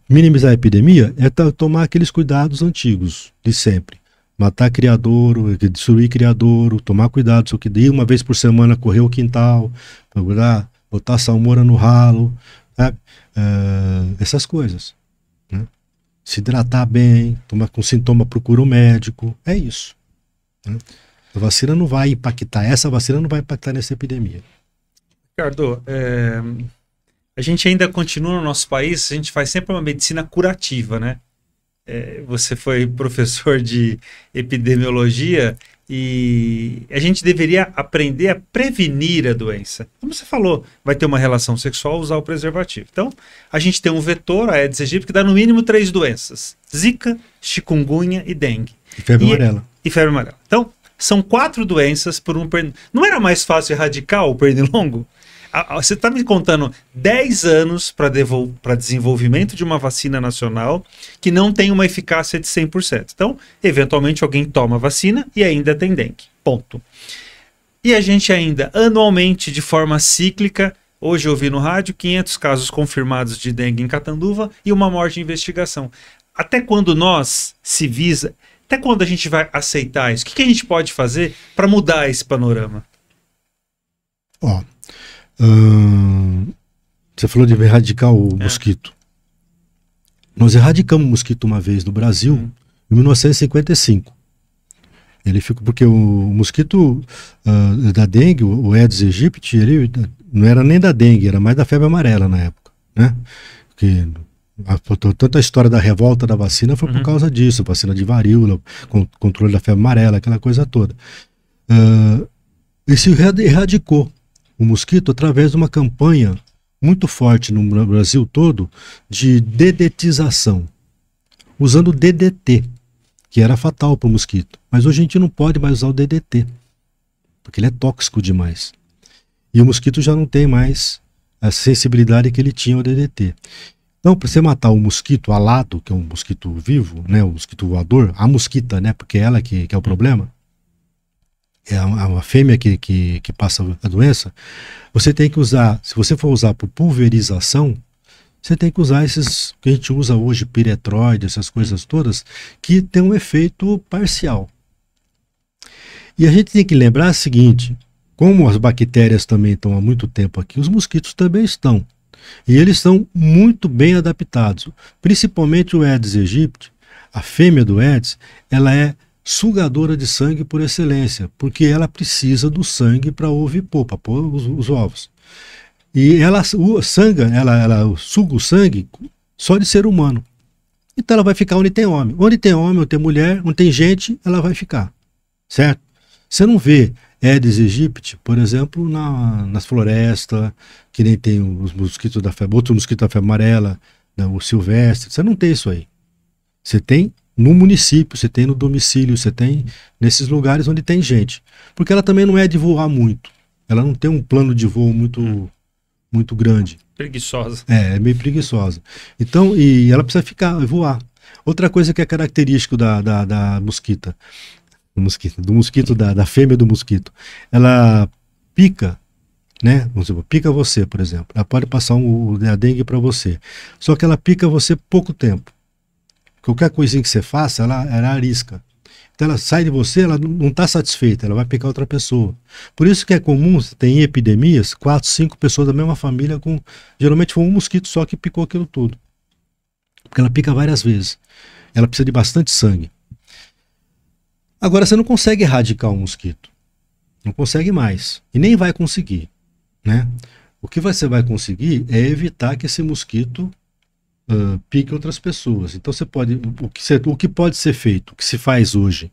Minimizar a epidemia é tomar aqueles cuidados antigos de sempre. Matar criadouro, destruir criadouro, tomar cuidado, só que de uma vez por semana correr o quintal, botar salmoura no ralo, sabe? Essas coisas. Né? Se hidratar bem, tomar com sintoma, procura um médico, é isso. Né? A vacina não vai impactar, essa vacina não vai impactar nessa epidemia. Ricardo, a gente ainda continua no nosso país, a gente faz sempre uma medicina curativa, né? Você foi professor de epidemiologia e a gente deveria aprender a prevenir a doença. Como você falou, vai ter uma relação sexual, usar o preservativo. Então, a gente tem um vetor, a Aedes aegypti, que dá no mínimo 3 doenças. Zika, chikungunya e dengue. E febre amarela. E febre amarela. Então, são 4 doenças por um pernilongo. Não era mais fácil erradicar o pernilongo? Você está me contando 10 anos para desenvolvimento de uma vacina nacional que não tem uma eficácia de 100%. Então, eventualmente, alguém toma a vacina e ainda tem dengue. Ponto. E a gente ainda, anualmente, de forma cíclica, hoje eu ouvi no rádio 500 casos confirmados de dengue em Catanduva e uma morte em investigação. Até quando até quando a gente vai aceitar isso? O que a gente pode fazer para mudar esse panorama? Você falou de erradicar o mosquito. Nós erradicamos o mosquito uma vez no Brasil, em 1955. Ele ficou porque o mosquito da dengue, o Aedes aegypti, ele não era nem da dengue, era mais da febre amarela na época, né? Porque tanta história da revolta da vacina foi por causa disso, vacina de varíola, controle da febre amarela, aquela coisa toda. E se erradicou o mosquito através de uma campanha muito forte no Brasil todo de dedetização, usando o DDT, que era fatal para o mosquito. Mas hoje a gente não pode mais usar o DDT, porque ele é tóxico demais. E o mosquito já não tem mais a sensibilidade que ele tinha ao DDT. Então, para você matar o mosquito alado, que é um mosquito vivo, né, o mosquito voador, a mosquita, né, porque é ela que é o problema, é uma fêmea que passa a doença, você tem que usar, se você for usar por pulverização, você tem que usar esses que a gente usa hoje, piretroide, essas coisas todas, que tem um efeito parcial. E a gente tem que lembrar o seguinte, como as bactérias também estão há muito tempo aqui, os mosquitos também estão. E eles estão muito bem adaptados. Principalmente o Aedes aegypti, a fêmea do Aedes, ela é sugadora de sangue por excelência, porque ela precisa do sangue para ovipor, para pôr os ovos. E ela suga o sangue só de ser humano. Então ela vai ficar onde tem homem. Onde tem homem, onde tem mulher, onde tem gente, ela vai ficar. Certo? Você não vê Aedes aegypti, por exemplo, nas florestas, que nem tem os mosquitos da febre, outro mosquito da febre amarela, o silvestre. Você não tem isso aí. Você tem no município, você tem no domicílio, você tem nesses lugares onde tem gente. Porque ela também não é de voar muito. Ela não tem um plano de voo muito grande. Preguiçosa. É meio preguiçosa. Então, e ela precisa voar. Outra coisa que é característico da mosquita. do mosquito, da fêmea do mosquito. Ela pica, né? Vamos dizer, pica você, por exemplo. Ela pode passar a dengue para você. Só que ela pica você pouco tempo. Qualquer coisinha que você faça, ela arisca. Então ela sai de você, ela não está satisfeita, ela vai picar outra pessoa. Por isso que é comum, tem epidemias, 4, 5 pessoas da mesma família com, geralmente foi um mosquito só que picou aquilo tudo. Porque ela pica várias vezes. Ela precisa de bastante sangue. Agora você não consegue erradicar o mosquito. Não consegue mais. E nem vai conseguir, né? O que você vai conseguir é evitar que esse mosquito pique outras pessoas. Então você pode, o que pode ser feito, o que se faz hoje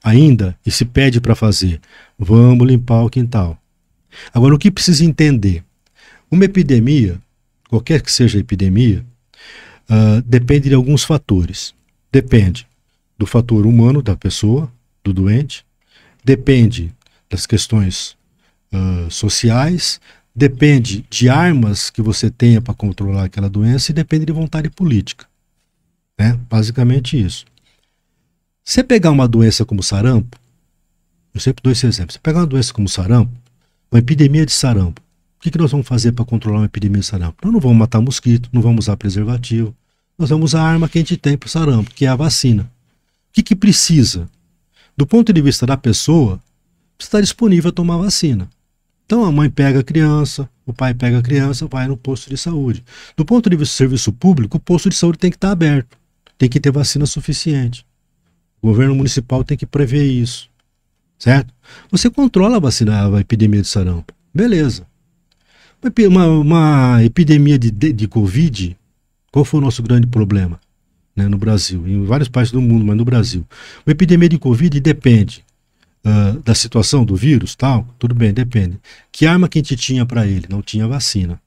ainda e se pede para fazer, vamos limpar o quintal. Agora o que precisa entender? Uma epidemia, qualquer que seja a epidemia, depende de alguns fatores. Depende do fator humano da pessoa, do doente, depende das questões sociais, depende de armas que você tenha para controlar aquela doença e depende de vontade política. Né? Basicamente isso. Você pegar uma doença como sarampo, eu sempre dou esse exemplo, você pegar uma doença como sarampo, uma epidemia de sarampo, o que nós vamos fazer para controlar uma epidemia de sarampo? Nós não vamos matar mosquito, não vamos usar preservativo, nós vamos usar a arma que a gente tem para o sarampo, que é a vacina. O que precisa? Do ponto de vista da pessoa, está disponível a tomar vacina. Então a mãe pega a criança, o pai pega a criança, vai no posto de saúde. Do ponto de vista do serviço público, o posto de saúde tem que estar aberto, tem que ter vacina suficiente. O governo municipal tem que prever isso, certo? Você controla a epidemia de sarampo, beleza. Uma epidemia de Covid, qual foi o nosso grande problema? Né, no Brasil, em vários países do mundo, mas no Brasil. Uma epidemia de Covid depende da situação do vírus, tal, tudo bem, depende. Que arma que a gente tinha para ele? Não tinha vacina,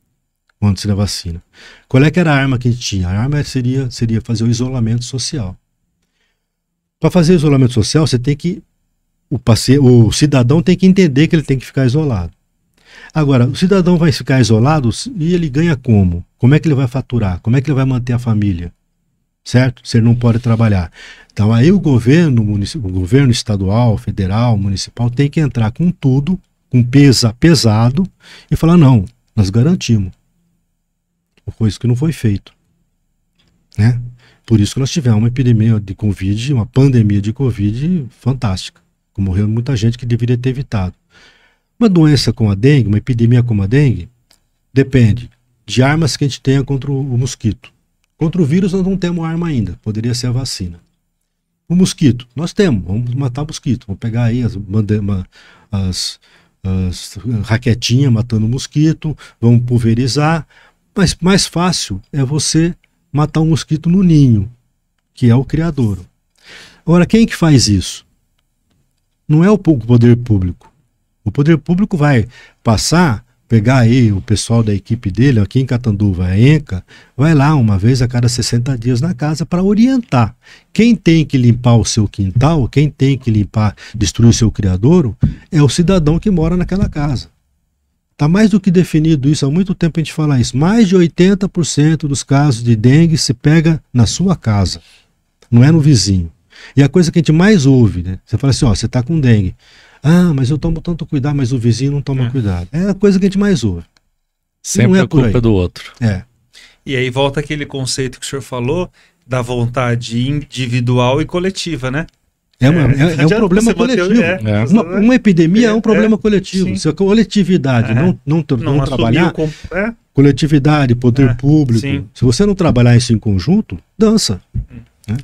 antes da vacina. Qual é que era a arma que a gente tinha? A arma seria fazer o isolamento social. Para fazer o isolamento social, você tem que, o cidadão tem que entender que ele tem que ficar isolado. Agora, o cidadão vai ficar isolado e ele ganha como? Como é que ele vai faturar? Como é que ele vai manter a família? Certo? Se ele não pode trabalhar. Então aí o governo estadual, federal, municipal tem que entrar com tudo, com pesado e falar, não, nós garantimos. Coisa que não foi feito. Né? Por isso que nós tivemos uma epidemia de Covid, uma pandemia de Covid fantástica. Morreu muita gente que deveria ter evitado. Uma doença como a dengue, uma epidemia como a dengue, depende de armas que a gente tenha contra o mosquito. Contra o vírus nós não temos arma ainda, poderia ser a vacina. O mosquito, nós temos, vamos matar o mosquito, vamos pegar aí as raquetinhas matando o mosquito, vamos pulverizar, mas mais fácil é você matar o mosquito no ninho, que é o criadouro. Agora, quem que faz isso? Não é o poder público. O poder público vai pegar aí o pessoal da equipe dele, aqui em Catanduva, a ENCA, vai lá uma vez a cada 60 dias na casa para orientar. Quem tem que limpar o seu quintal, quem tem que destruir o seu criadouro, é o cidadão que mora naquela casa. Está mais do que definido isso, há muito tempo a gente fala isso. Mais de 80% dos casos de dengue se pega na sua casa, não é no vizinho. E a coisa que a gente mais ouve, né? Você fala assim, ó, você está com dengue. Ah, mas eu tomo tanto cuidado, mas o vizinho não toma cuidado. É a coisa que a gente mais ouve. Sempre a culpa do outro. É. E aí volta aquele conceito que o senhor falou da vontade individual e coletiva, né? É um problema coletivo. Uma epidemia é um problema coletivo. Se a coletividade não trabalhar, coletividade, poder público, se você não trabalhar isso em conjunto, dança. Né?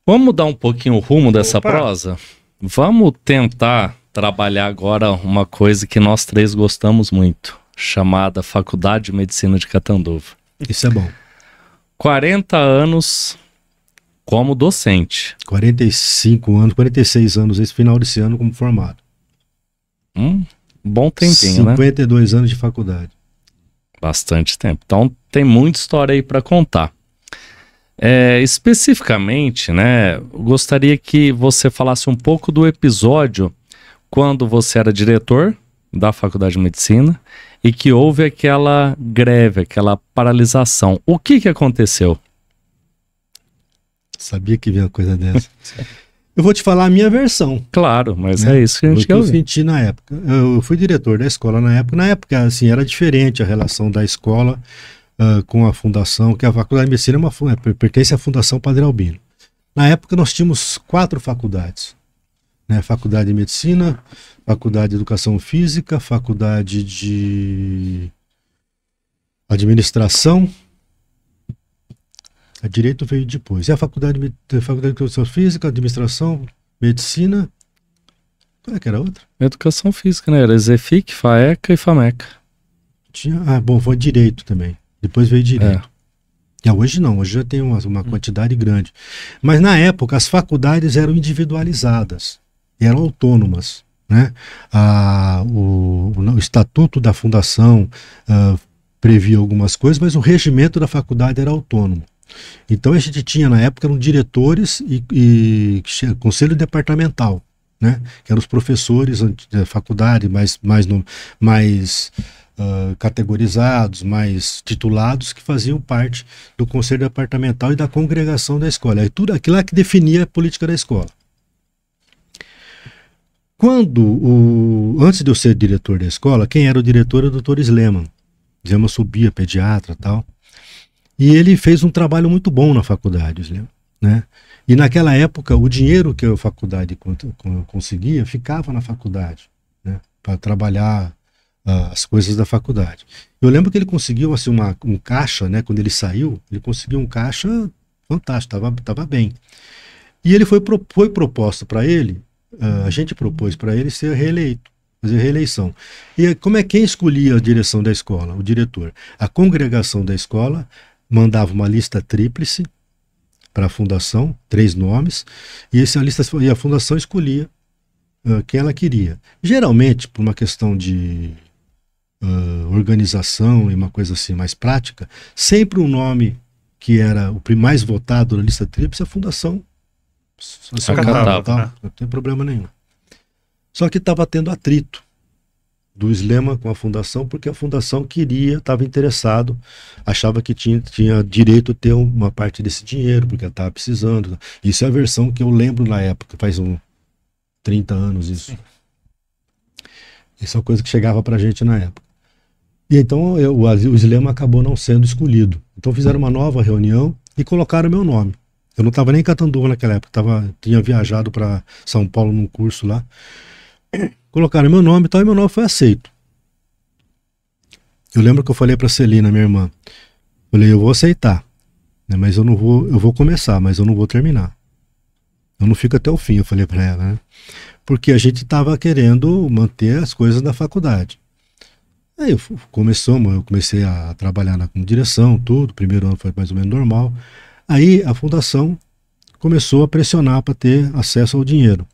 Vamos mudar um pouquinho o rumo dessa prosa? Vamos tentar trabalhar agora uma coisa que nós três gostamos muito, chamada Faculdade de Medicina de Catanduva. Isso é bom. 40 anos como docente. 45 anos, 46 anos, esse final desse ano como formado. Bom tempinho, 52 anos de faculdade. Bastante tempo. Então tem muita história aí para contar. Especificamente, né, gostaria que você falasse um pouco do episódio quando você era diretor da Faculdade de Medicina e que houve aquela greve, aquela paralisação. O que aconteceu? Sabia que vinha uma coisa dessa. Eu vou te falar a minha versão. Claro, mas né? é isso que a gente O que quer eu ouvir. senti na época. Eu fui diretor da escola na época. Na época, assim, era diferente a relação da escola com a fundação, que a Faculdade de Medicina pertence à Fundação Padre Albino. Na época, nós tínhamos 4 faculdades. Né? Faculdade de Medicina, Faculdade de Educação Física, Faculdade de Administração. A Direito veio depois. E a Faculdade de Educação Física, Administração, Medicina. Qual é que era a outra? Educação física, né? Era Zefic, FAECA e FAMECA. Bom, foi Direito também. Depois veio Direito. Hoje não, hoje já tem uma quantidade grande. Mas na época as faculdades eram individualizadas, eram autônomas. Né? O estatuto da fundação previa algumas coisas, mas o regimento da faculdade era autônomo. Então a gente tinha na época eram diretores e conselho departamental, né? Que eram os professores da faculdade mais categorizados, mais titulados, que faziam parte do conselho departamental e da congregação da escola. E tudo aquilo é que definia a política da escola. Antes de eu ser diretor da escola, quem era o diretor era o Dr. Sleman. Sleman subia, pediatra e tal. E ele fez um trabalho muito bom na faculdade, Sleman, né? E naquela época, o dinheiro que a faculdade conseguia ficava na faculdade, né? Para trabalhar as coisas da faculdade. Eu lembro que ele conseguiu assim, um caixa, né? Quando ele saiu, ele conseguiu um caixa fantástico, estava bem. E ele foi proposto para ele, a gente propôs para ele ser reeleito, fazer reeleição. E quem escolhia a direção da escola? O diretor. A congregação da escola mandava uma lista tríplice para a fundação, 3 nomes, e a fundação escolhia quem ela queria. Geralmente, por uma questão de organização e uma coisa assim mais prática, sempre o nome que era o mais votado na lista tríplice, a fundação Acatava. não tem problema nenhum. Só que estava tendo atrito do Sleman com a fundação, porque a fundação estava interessado, achava que tinha direito a ter uma parte desse dinheiro, porque ela estava precisando. Isso é a versão que eu lembro na época, faz 30 anos isso. Isso é uma coisa que chegava pra gente na época. E então o Sleman acabou não sendo escolhido. Então fizeram uma nova reunião e colocaram meu nome. Eu não estava nem em Catanduva naquela época, tinha viajado para São Paulo num curso lá. Colocaram meu nome e tal, e meu nome foi aceito. Eu lembro que eu falei para Celina, minha irmã, falei, eu vou aceitar, né, mas eu vou começar, mas eu não vou terminar. Eu não fico até o fim, eu falei para ela, né? Porque a gente estava querendo manter as coisas da faculdade. Aí eu comecei a trabalhar com direção, tudo, o primeiro ano foi mais ou menos normal. Aí a fundação começou a pressionar para ter acesso ao dinheiro.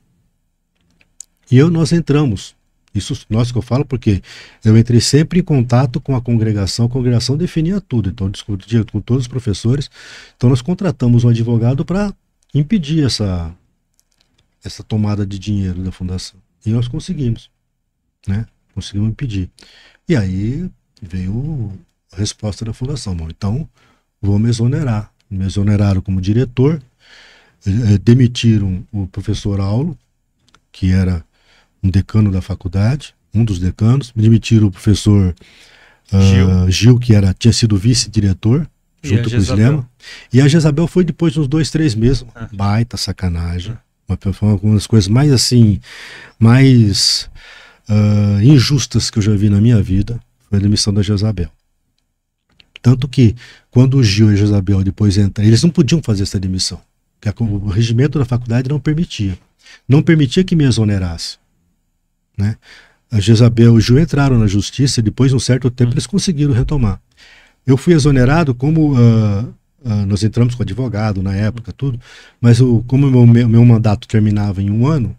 E nós entramos, isso nós que eu falo porque eu entrei sempre em contato com a congregação definia tudo, então eu discutia com todos os professores, então nós contratamos um advogado para impedir essa tomada de dinheiro da fundação. E nós conseguimos, né? Conseguimos impedir. E aí veio a resposta da fundação, bom, então vou me exonerar. Me exoneraram como diretor, demitiram o professor Aulo, que era um decano da faculdade, um dos decanos, demitiram o professor Gil, que tinha sido vice-diretor, junto com o Sleman. E a Jezabel foi depois de uns 2, 3 meses. Baita sacanagem. Foi uma das coisas mais assim, mais injustas que eu já vi na minha vida, foi a demissão da Jezabel. Tanto que, quando o Gil e a Jezabel depois entraram, eles não podiam fazer essa demissão, porque o regimento da faculdade não permitia. Não permitia que me exonerasse. Né? A Jezabel e o Gil entraram na justiça e depois de um certo tempo eles conseguiram retomar. Eu fui exonerado como nós entramos com advogado na época, tudo, mas como o meu mandato terminava em 1 ano,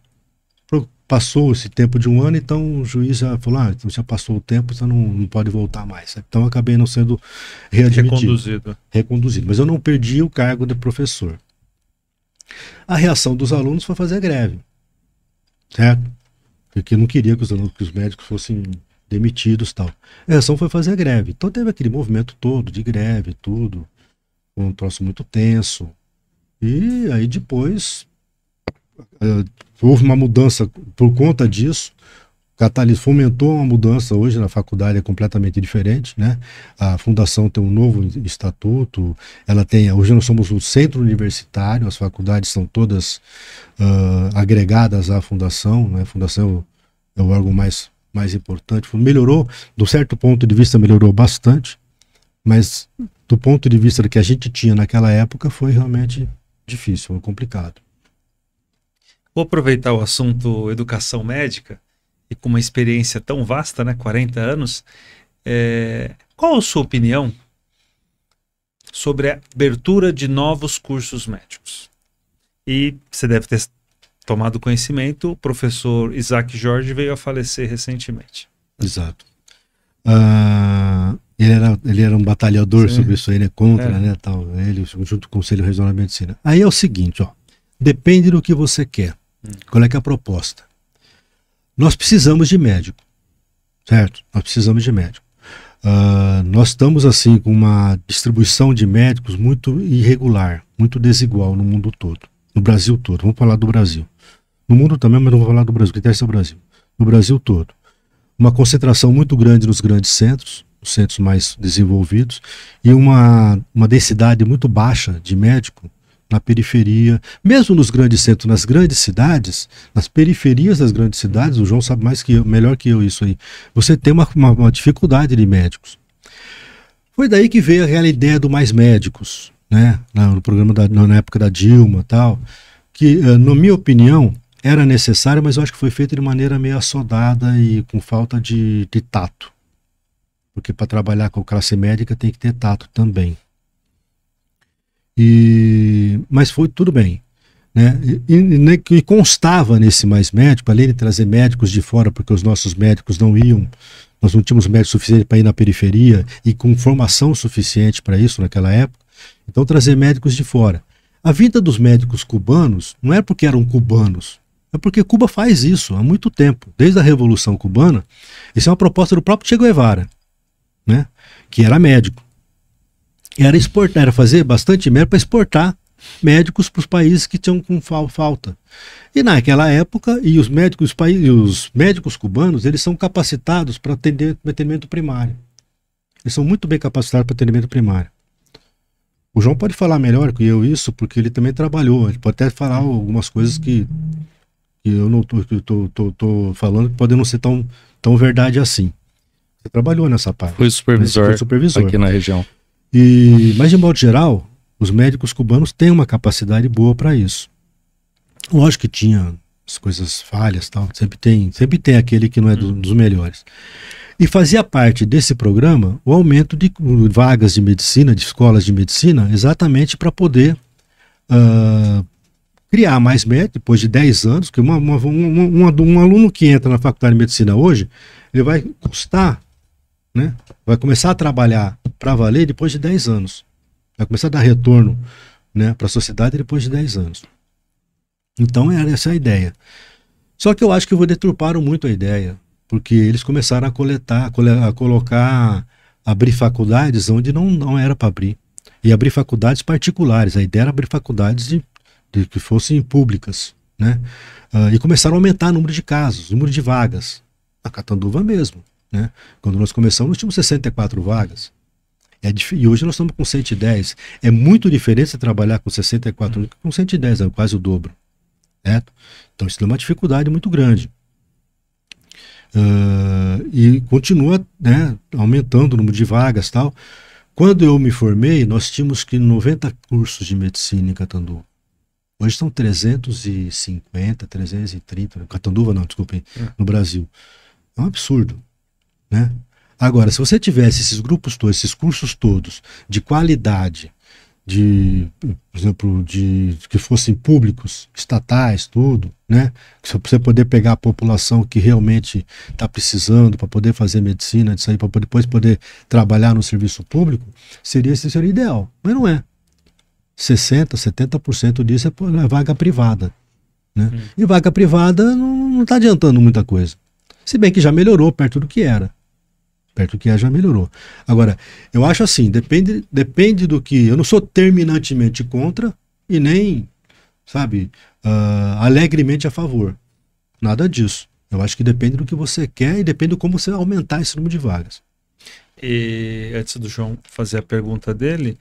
passou esse tempo de 1 ano, então o juiz já falou, então já passou o tempo, você não pode voltar mais. Então eu acabei não sendo reconduzido. Mas eu não perdi o cargo de professor. A reação dos alunos foi fazer greve, certo? Porque não queria que os médicos fossem demitidos e tal. A reação foi fazer greve. Então teve aquele movimento todo de greve, tudo, um troço muito tenso. E aí depois houve uma mudança por conta disso. O Catalyst fomentou uma mudança. Hoje na faculdade é completamente diferente, né? A fundação tem um novo estatuto, hoje nós somos um centro universitário, as faculdades são todas agregadas à fundação, né? A fundação é o órgão mais importante. Melhorou, de certo ponto de vista melhorou bastante, mas do ponto de vista que a gente tinha naquela época foi realmente difícil, foi complicado. Vou aproveitar o assunto educação médica e com uma experiência tão vasta, né, 40 anos, qual a sua opinião sobre a abertura de novos cursos médicos? E você deve ter tomado conhecimento, o professor Isaac Jorge veio a falecer recentemente. Exato. Ele era um batalhador sobre isso aí, né, contra, né, tal, ele junto com o Conselho Regional de Medicina. Aí é o seguinte, ó, depende do que você quer. Qual é que é a proposta? Nós precisamos de médico, certo? Nós precisamos de médico. Nós estamos assim com uma distribuição de médicos muito irregular, muito desigual no mundo todo, no Brasil todo. Vamos falar do Brasil. No mundo também, mas não vou falar do Brasil, que interessa é o Brasil. No Brasil todo. Uma concentração muito grande nos grandes centros, os centros mais desenvolvidos, e uma densidade muito baixa de médico na periferia, mesmo nos grandes centros, nas grandes cidades, nas periferias das grandes cidades. O João sabe melhor que eu isso aí. Você tem uma dificuldade de médicos. Foi daí que veio aquela ideia do Mais Médicos, né? No programa na época da Dilma, tal, que, na minha opinião, era necessário, mas eu acho que foi feito de maneira meio assodada e com falta de tato. Porque para trabalhar com classe médica tem que ter tato também. Mas foi tudo bem, né? E constava nesse Mais Médico, além de trazer médicos de fora, porque os nossos médicos não iam, nós não tínhamos médicos suficientes para ir na periferia e com formação suficiente para isso naquela época, então trazer médicos de fora. A vinda dos médicos cubanos não é porque eram cubanos, é porque Cuba faz isso há muito tempo, desde a Revolução Cubana. Isso é uma proposta do próprio Che Guevara, né? Que era médico. Era exportar, era fazer bastante médico para exportar médicos para os países que tinham com falta. E naquela época, os médicos cubanos, eles são capacitados para atendimento primário. Eles são muito bem capacitados para atendimento primário. O João pode falar melhor que eu isso, porque ele também trabalhou. Ele pode até falar algumas coisas que eu não tô falando que podem não ser tão verdade assim. Você trabalhou nessa parte. Fui supervisor aqui na região. Mas, de modo geral, os médicos cubanos têm uma capacidade boa para isso. Lógico que tinha as coisas falhas, tal, sempre tem aquele que não é dos melhores. E fazia parte desse programa o aumento de vagas de medicina, de escolas de medicina, exatamente para poder criar mais médicos, depois de 10 anos, porque um aluno que entra na faculdade de medicina hoje, ele vai custar, né? Vai começar a trabalhar para valer depois de 10 anos. Vai começar a dar retorno, né, para a sociedade depois de 10 anos. Então essa é a ideia. Só que eu acho que deturparam muito a ideia, porque eles começaram a abrir faculdades onde não era para abrir. E abrir faculdades particulares. A ideia era abrir faculdades que fossem públicas, né? E começaram a aumentar o número de casos, o número de vagas. Na Catanduva mesmo, né? Quando nós começamos, nós tínhamos 64 vagas. E hoje nós estamos com 110. É muito diferente você trabalhar com 64 do que com 110, é quase o dobro. Certo? Então isso é uma dificuldade muito grande. E continua, né, aumentando o número de vagas e tal. Quando eu me formei, nós tínhamos 90 cursos de medicina em Catanduva. Hoje são 350, 330. Catanduva não, desculpem, no Brasil. É um absurdo, né? Agora, se você tivesse esses grupos todos, esses cursos todos de qualidade, por exemplo, que fossem públicos, estatais, tudo, né? Para você poder pegar a população que realmente está precisando para poder fazer medicina, disso aí, para depois poder trabalhar no serviço público, seria ideal. Mas não é. 60%, 70% disso é vaga privada, né? E vaga privada não está adiantando muita coisa. Se bem que já melhorou perto do que era. Perto do que já melhorou. Agora, eu acho assim, depende do que... Eu não sou terminantemente contra e nem sabe, alegremente a favor. Nada disso. Eu acho que depende do que você quer e depende de como você aumentar esse número de vagas. E antes do João fazer a pergunta dele,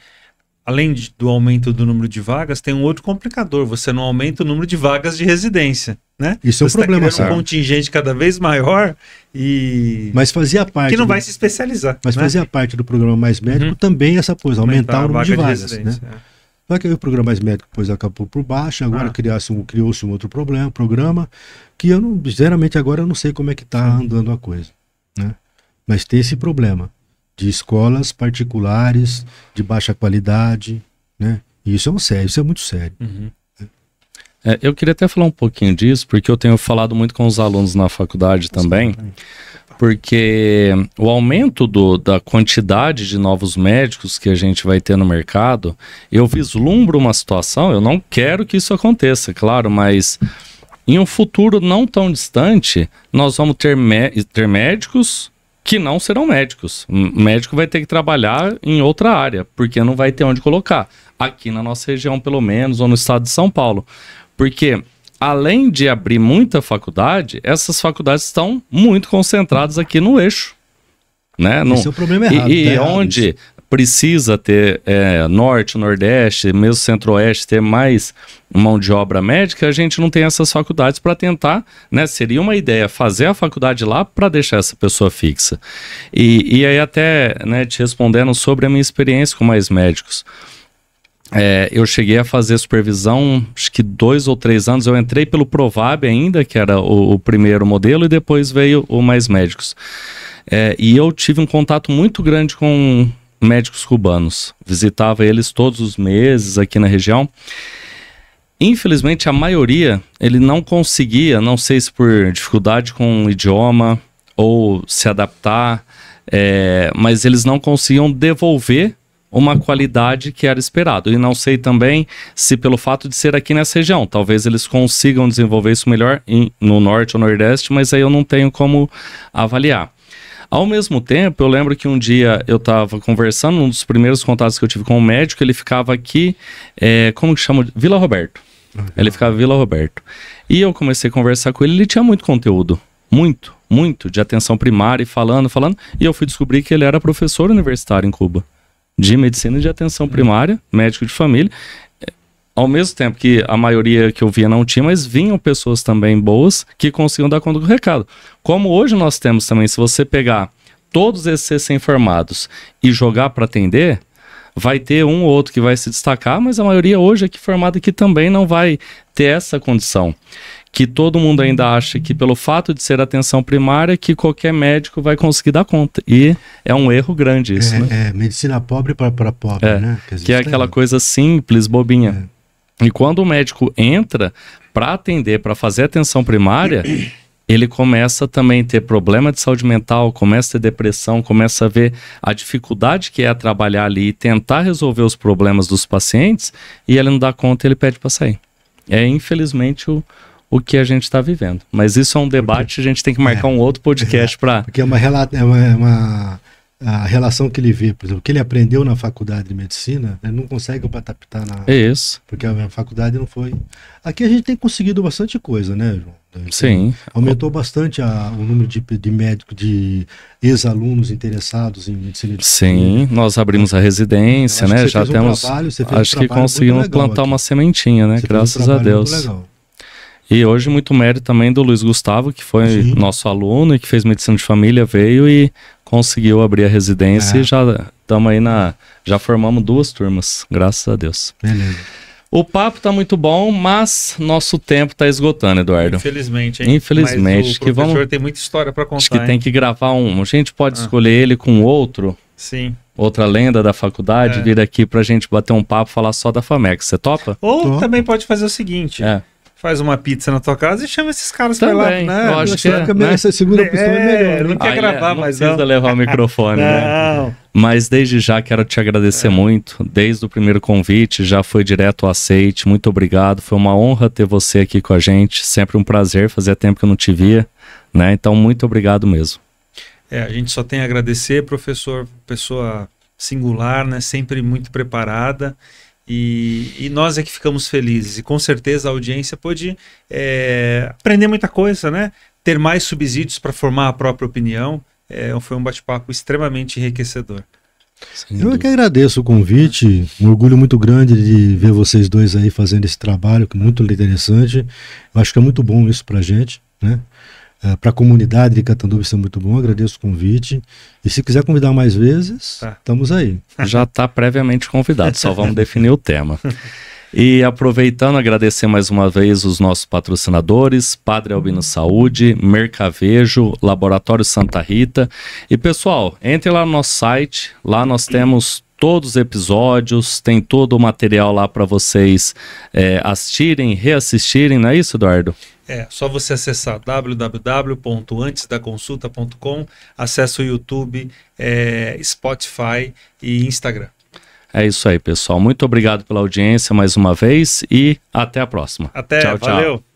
além do aumento do número de vagas, tem um outro complicador. Você não aumenta o número de vagas de residência, né? Isso é um problema, você tá criando um contingente cada vez maior e... Mas fazia parte... que não vai se especializar. Mas né? Fazia parte do programa Mais Médico também essa coisa, aumentar o número de vagas, né? Só que aí o programa Mais Médico depois acabou por baixo, agora criou-se um outro programa que eu não, sinceramente agora eu não sei como é que está andando a coisa, né? Mas tem esse problema de escolas particulares de baixa qualidade, né? E isso é muito sério. Eu queria até falar um pouquinho disso, porque eu tenho falado muito com os alunos na faculdade também, porque o aumento da quantidade de novos médicos que a gente vai ter no mercado, eu vislumbro uma situação, eu não quero que isso aconteça, claro, mas em um futuro não tão distante, nós vamos ter médicos que não serão médicos. O médico vai ter que trabalhar em outra área, porque não vai ter onde colocar. Aqui na nossa região, pelo menos, ou no estado de São Paulo. Porque, além de abrir muita faculdade, essas faculdades estão muito concentradas aqui no eixo. Né? Esse é o problema errado. E onde isso precisa ter norte, nordeste, mesmo centro-oeste, ter mais mão de obra médica, a gente não tem essas faculdades para tentar, né? Seria uma ideia fazer a faculdade lá para deixar essa pessoa fixa. E aí até, né, te respondendo sobre a minha experiência com Mais Médicos. Eu cheguei a fazer supervisão, acho que 2 ou 3 anos, eu entrei pelo Provab ainda, que era o primeiro modelo, e depois veio o Mais Médicos. E eu tive um contato muito grande com médicos cubanos, visitava eles todos os meses aqui na região. Infelizmente, a maioria, ele não conseguia, não sei se por dificuldade com o idioma ou se adaptar, mas eles não conseguiam devolver uma qualidade que era esperado. E não sei também se pelo fato de ser aqui nessa região, talvez eles consigam desenvolver isso melhor no norte ou nordeste, mas aí eu não tenho como avaliar. Ao mesmo tempo, eu lembro que um dia eu estava conversando, um dos primeiros contatos que eu tive com um médico, ele ficava aqui, como que chama? Vila Roberto. Ele ficava em Vila Roberto. E eu comecei a conversar com ele tinha muito conteúdo, muito, de atenção primária, e falando, e eu fui descobrir que ele era professor universitário em Cuba, de medicina de atenção primária, médico de família. Ao mesmo tempo que a maioria que eu via não tinha, mas vinham pessoas também boas que conseguiam dar conta do recado. Como hoje nós temos também, se você pegar todos esses recém-formados e jogar para atender, vai ter um ou outro que vai se destacar, mas a maioria hoje aqui formada aqui também não vai ter essa condição. Que todo mundo ainda acha que pelo fato de ser atenção primária, que qualquer médico vai conseguir dar conta. E é um erro grande isso, né? Medicina pobre para pobre, né? Que é aquela coisa simples, bobinha. E quando o médico entra para atender, para fazer atenção primária, ele começa também a ter problema de saúde mental, começa a ter depressão, começa a ver a dificuldade que é trabalhar ali e tentar resolver os problemas dos pacientes, e ele não dá conta e ele pede para sair. Infelizmente o que a gente está vivendo. Mas isso é um debate, a gente tem que marcar um outro podcast para... Porque a relação que ele vê, por exemplo, que ele aprendeu na faculdade de medicina, ele não consegue adaptar na... Isso. Porque a faculdade não foi... Aqui a gente tem conseguido bastante coisa, né, João? Sim. Aumentou bastante o número de médicos, de ex-alunos interessados em medicina de família. Sim, nós abrimos a residência, né? Já temos... Acho que conseguimos plantar uma sementinha, né? Graças a Deus. Muito legal. E hoje muito mérito também do Luiz Gustavo, que foi nosso aluno e que fez medicina de família, veio e conseguiu abrir a residência e já estamos aí já formamos 2 turmas, graças a Deus. Beleza. O papo tá muito bom, mas nosso tempo tá esgotando, Eduardo. Infelizmente, hein? Infelizmente. Mas o professor tem muita história para contar. Acho que tem que gravar a gente pode escolher ele com outro. Sim. Outra lenda da faculdade, vir aqui pra gente bater um papo, falar só da FAMEX. Você topa? Ou também pode fazer o seguinte. Faz uma pizza na tua casa e chama esses caras pra lá, né? Eu acho que essa segunda opção é melhor. Não quer gravar, mas não precisa levar o microfone, né? Mas desde já quero te agradecer muito. Desde o primeiro convite, já foi direto ao aceite. Muito obrigado. Foi uma honra ter você aqui com a gente. Sempre um prazer. Fazia tempo que eu não te via, né? Então, muito obrigado mesmo. A gente só tem a agradecer, professor. Pessoa singular, né? Sempre muito preparada. E nós é que ficamos felizes. E com certeza a audiência pôde aprender muita coisa, né? Ter mais subsídios para formar a própria opinião. Foi um bate-papo extremamente enriquecedor. Eu é que agradeço o convite, um orgulho muito grande de ver vocês dois aí fazendo esse trabalho, que é muito interessante. Eu acho que é muito bom isso pra gente, né? Para a comunidade de Catanduva isso é muito bom, agradeço o convite. E se quiser convidar mais vezes, estamos aí. Já está previamente convidado, só vamos definir o tema. E aproveitando, agradecer mais uma vez os nossos patrocinadores, Padre Albino Saúde, Mercavejo, Laboratório Santa Rita. E pessoal, entre lá no nosso site, lá nós temos todos os episódios, tem todo o material lá para vocês assistirem, reassistirem, não é isso, Eduardo? Só você acessar www.antesdaconsulta.com, acessa o YouTube, Spotify e Instagram. É isso aí, pessoal. Muito obrigado pela audiência mais uma vez e até a próxima. Até, tchau, valeu. Tchau.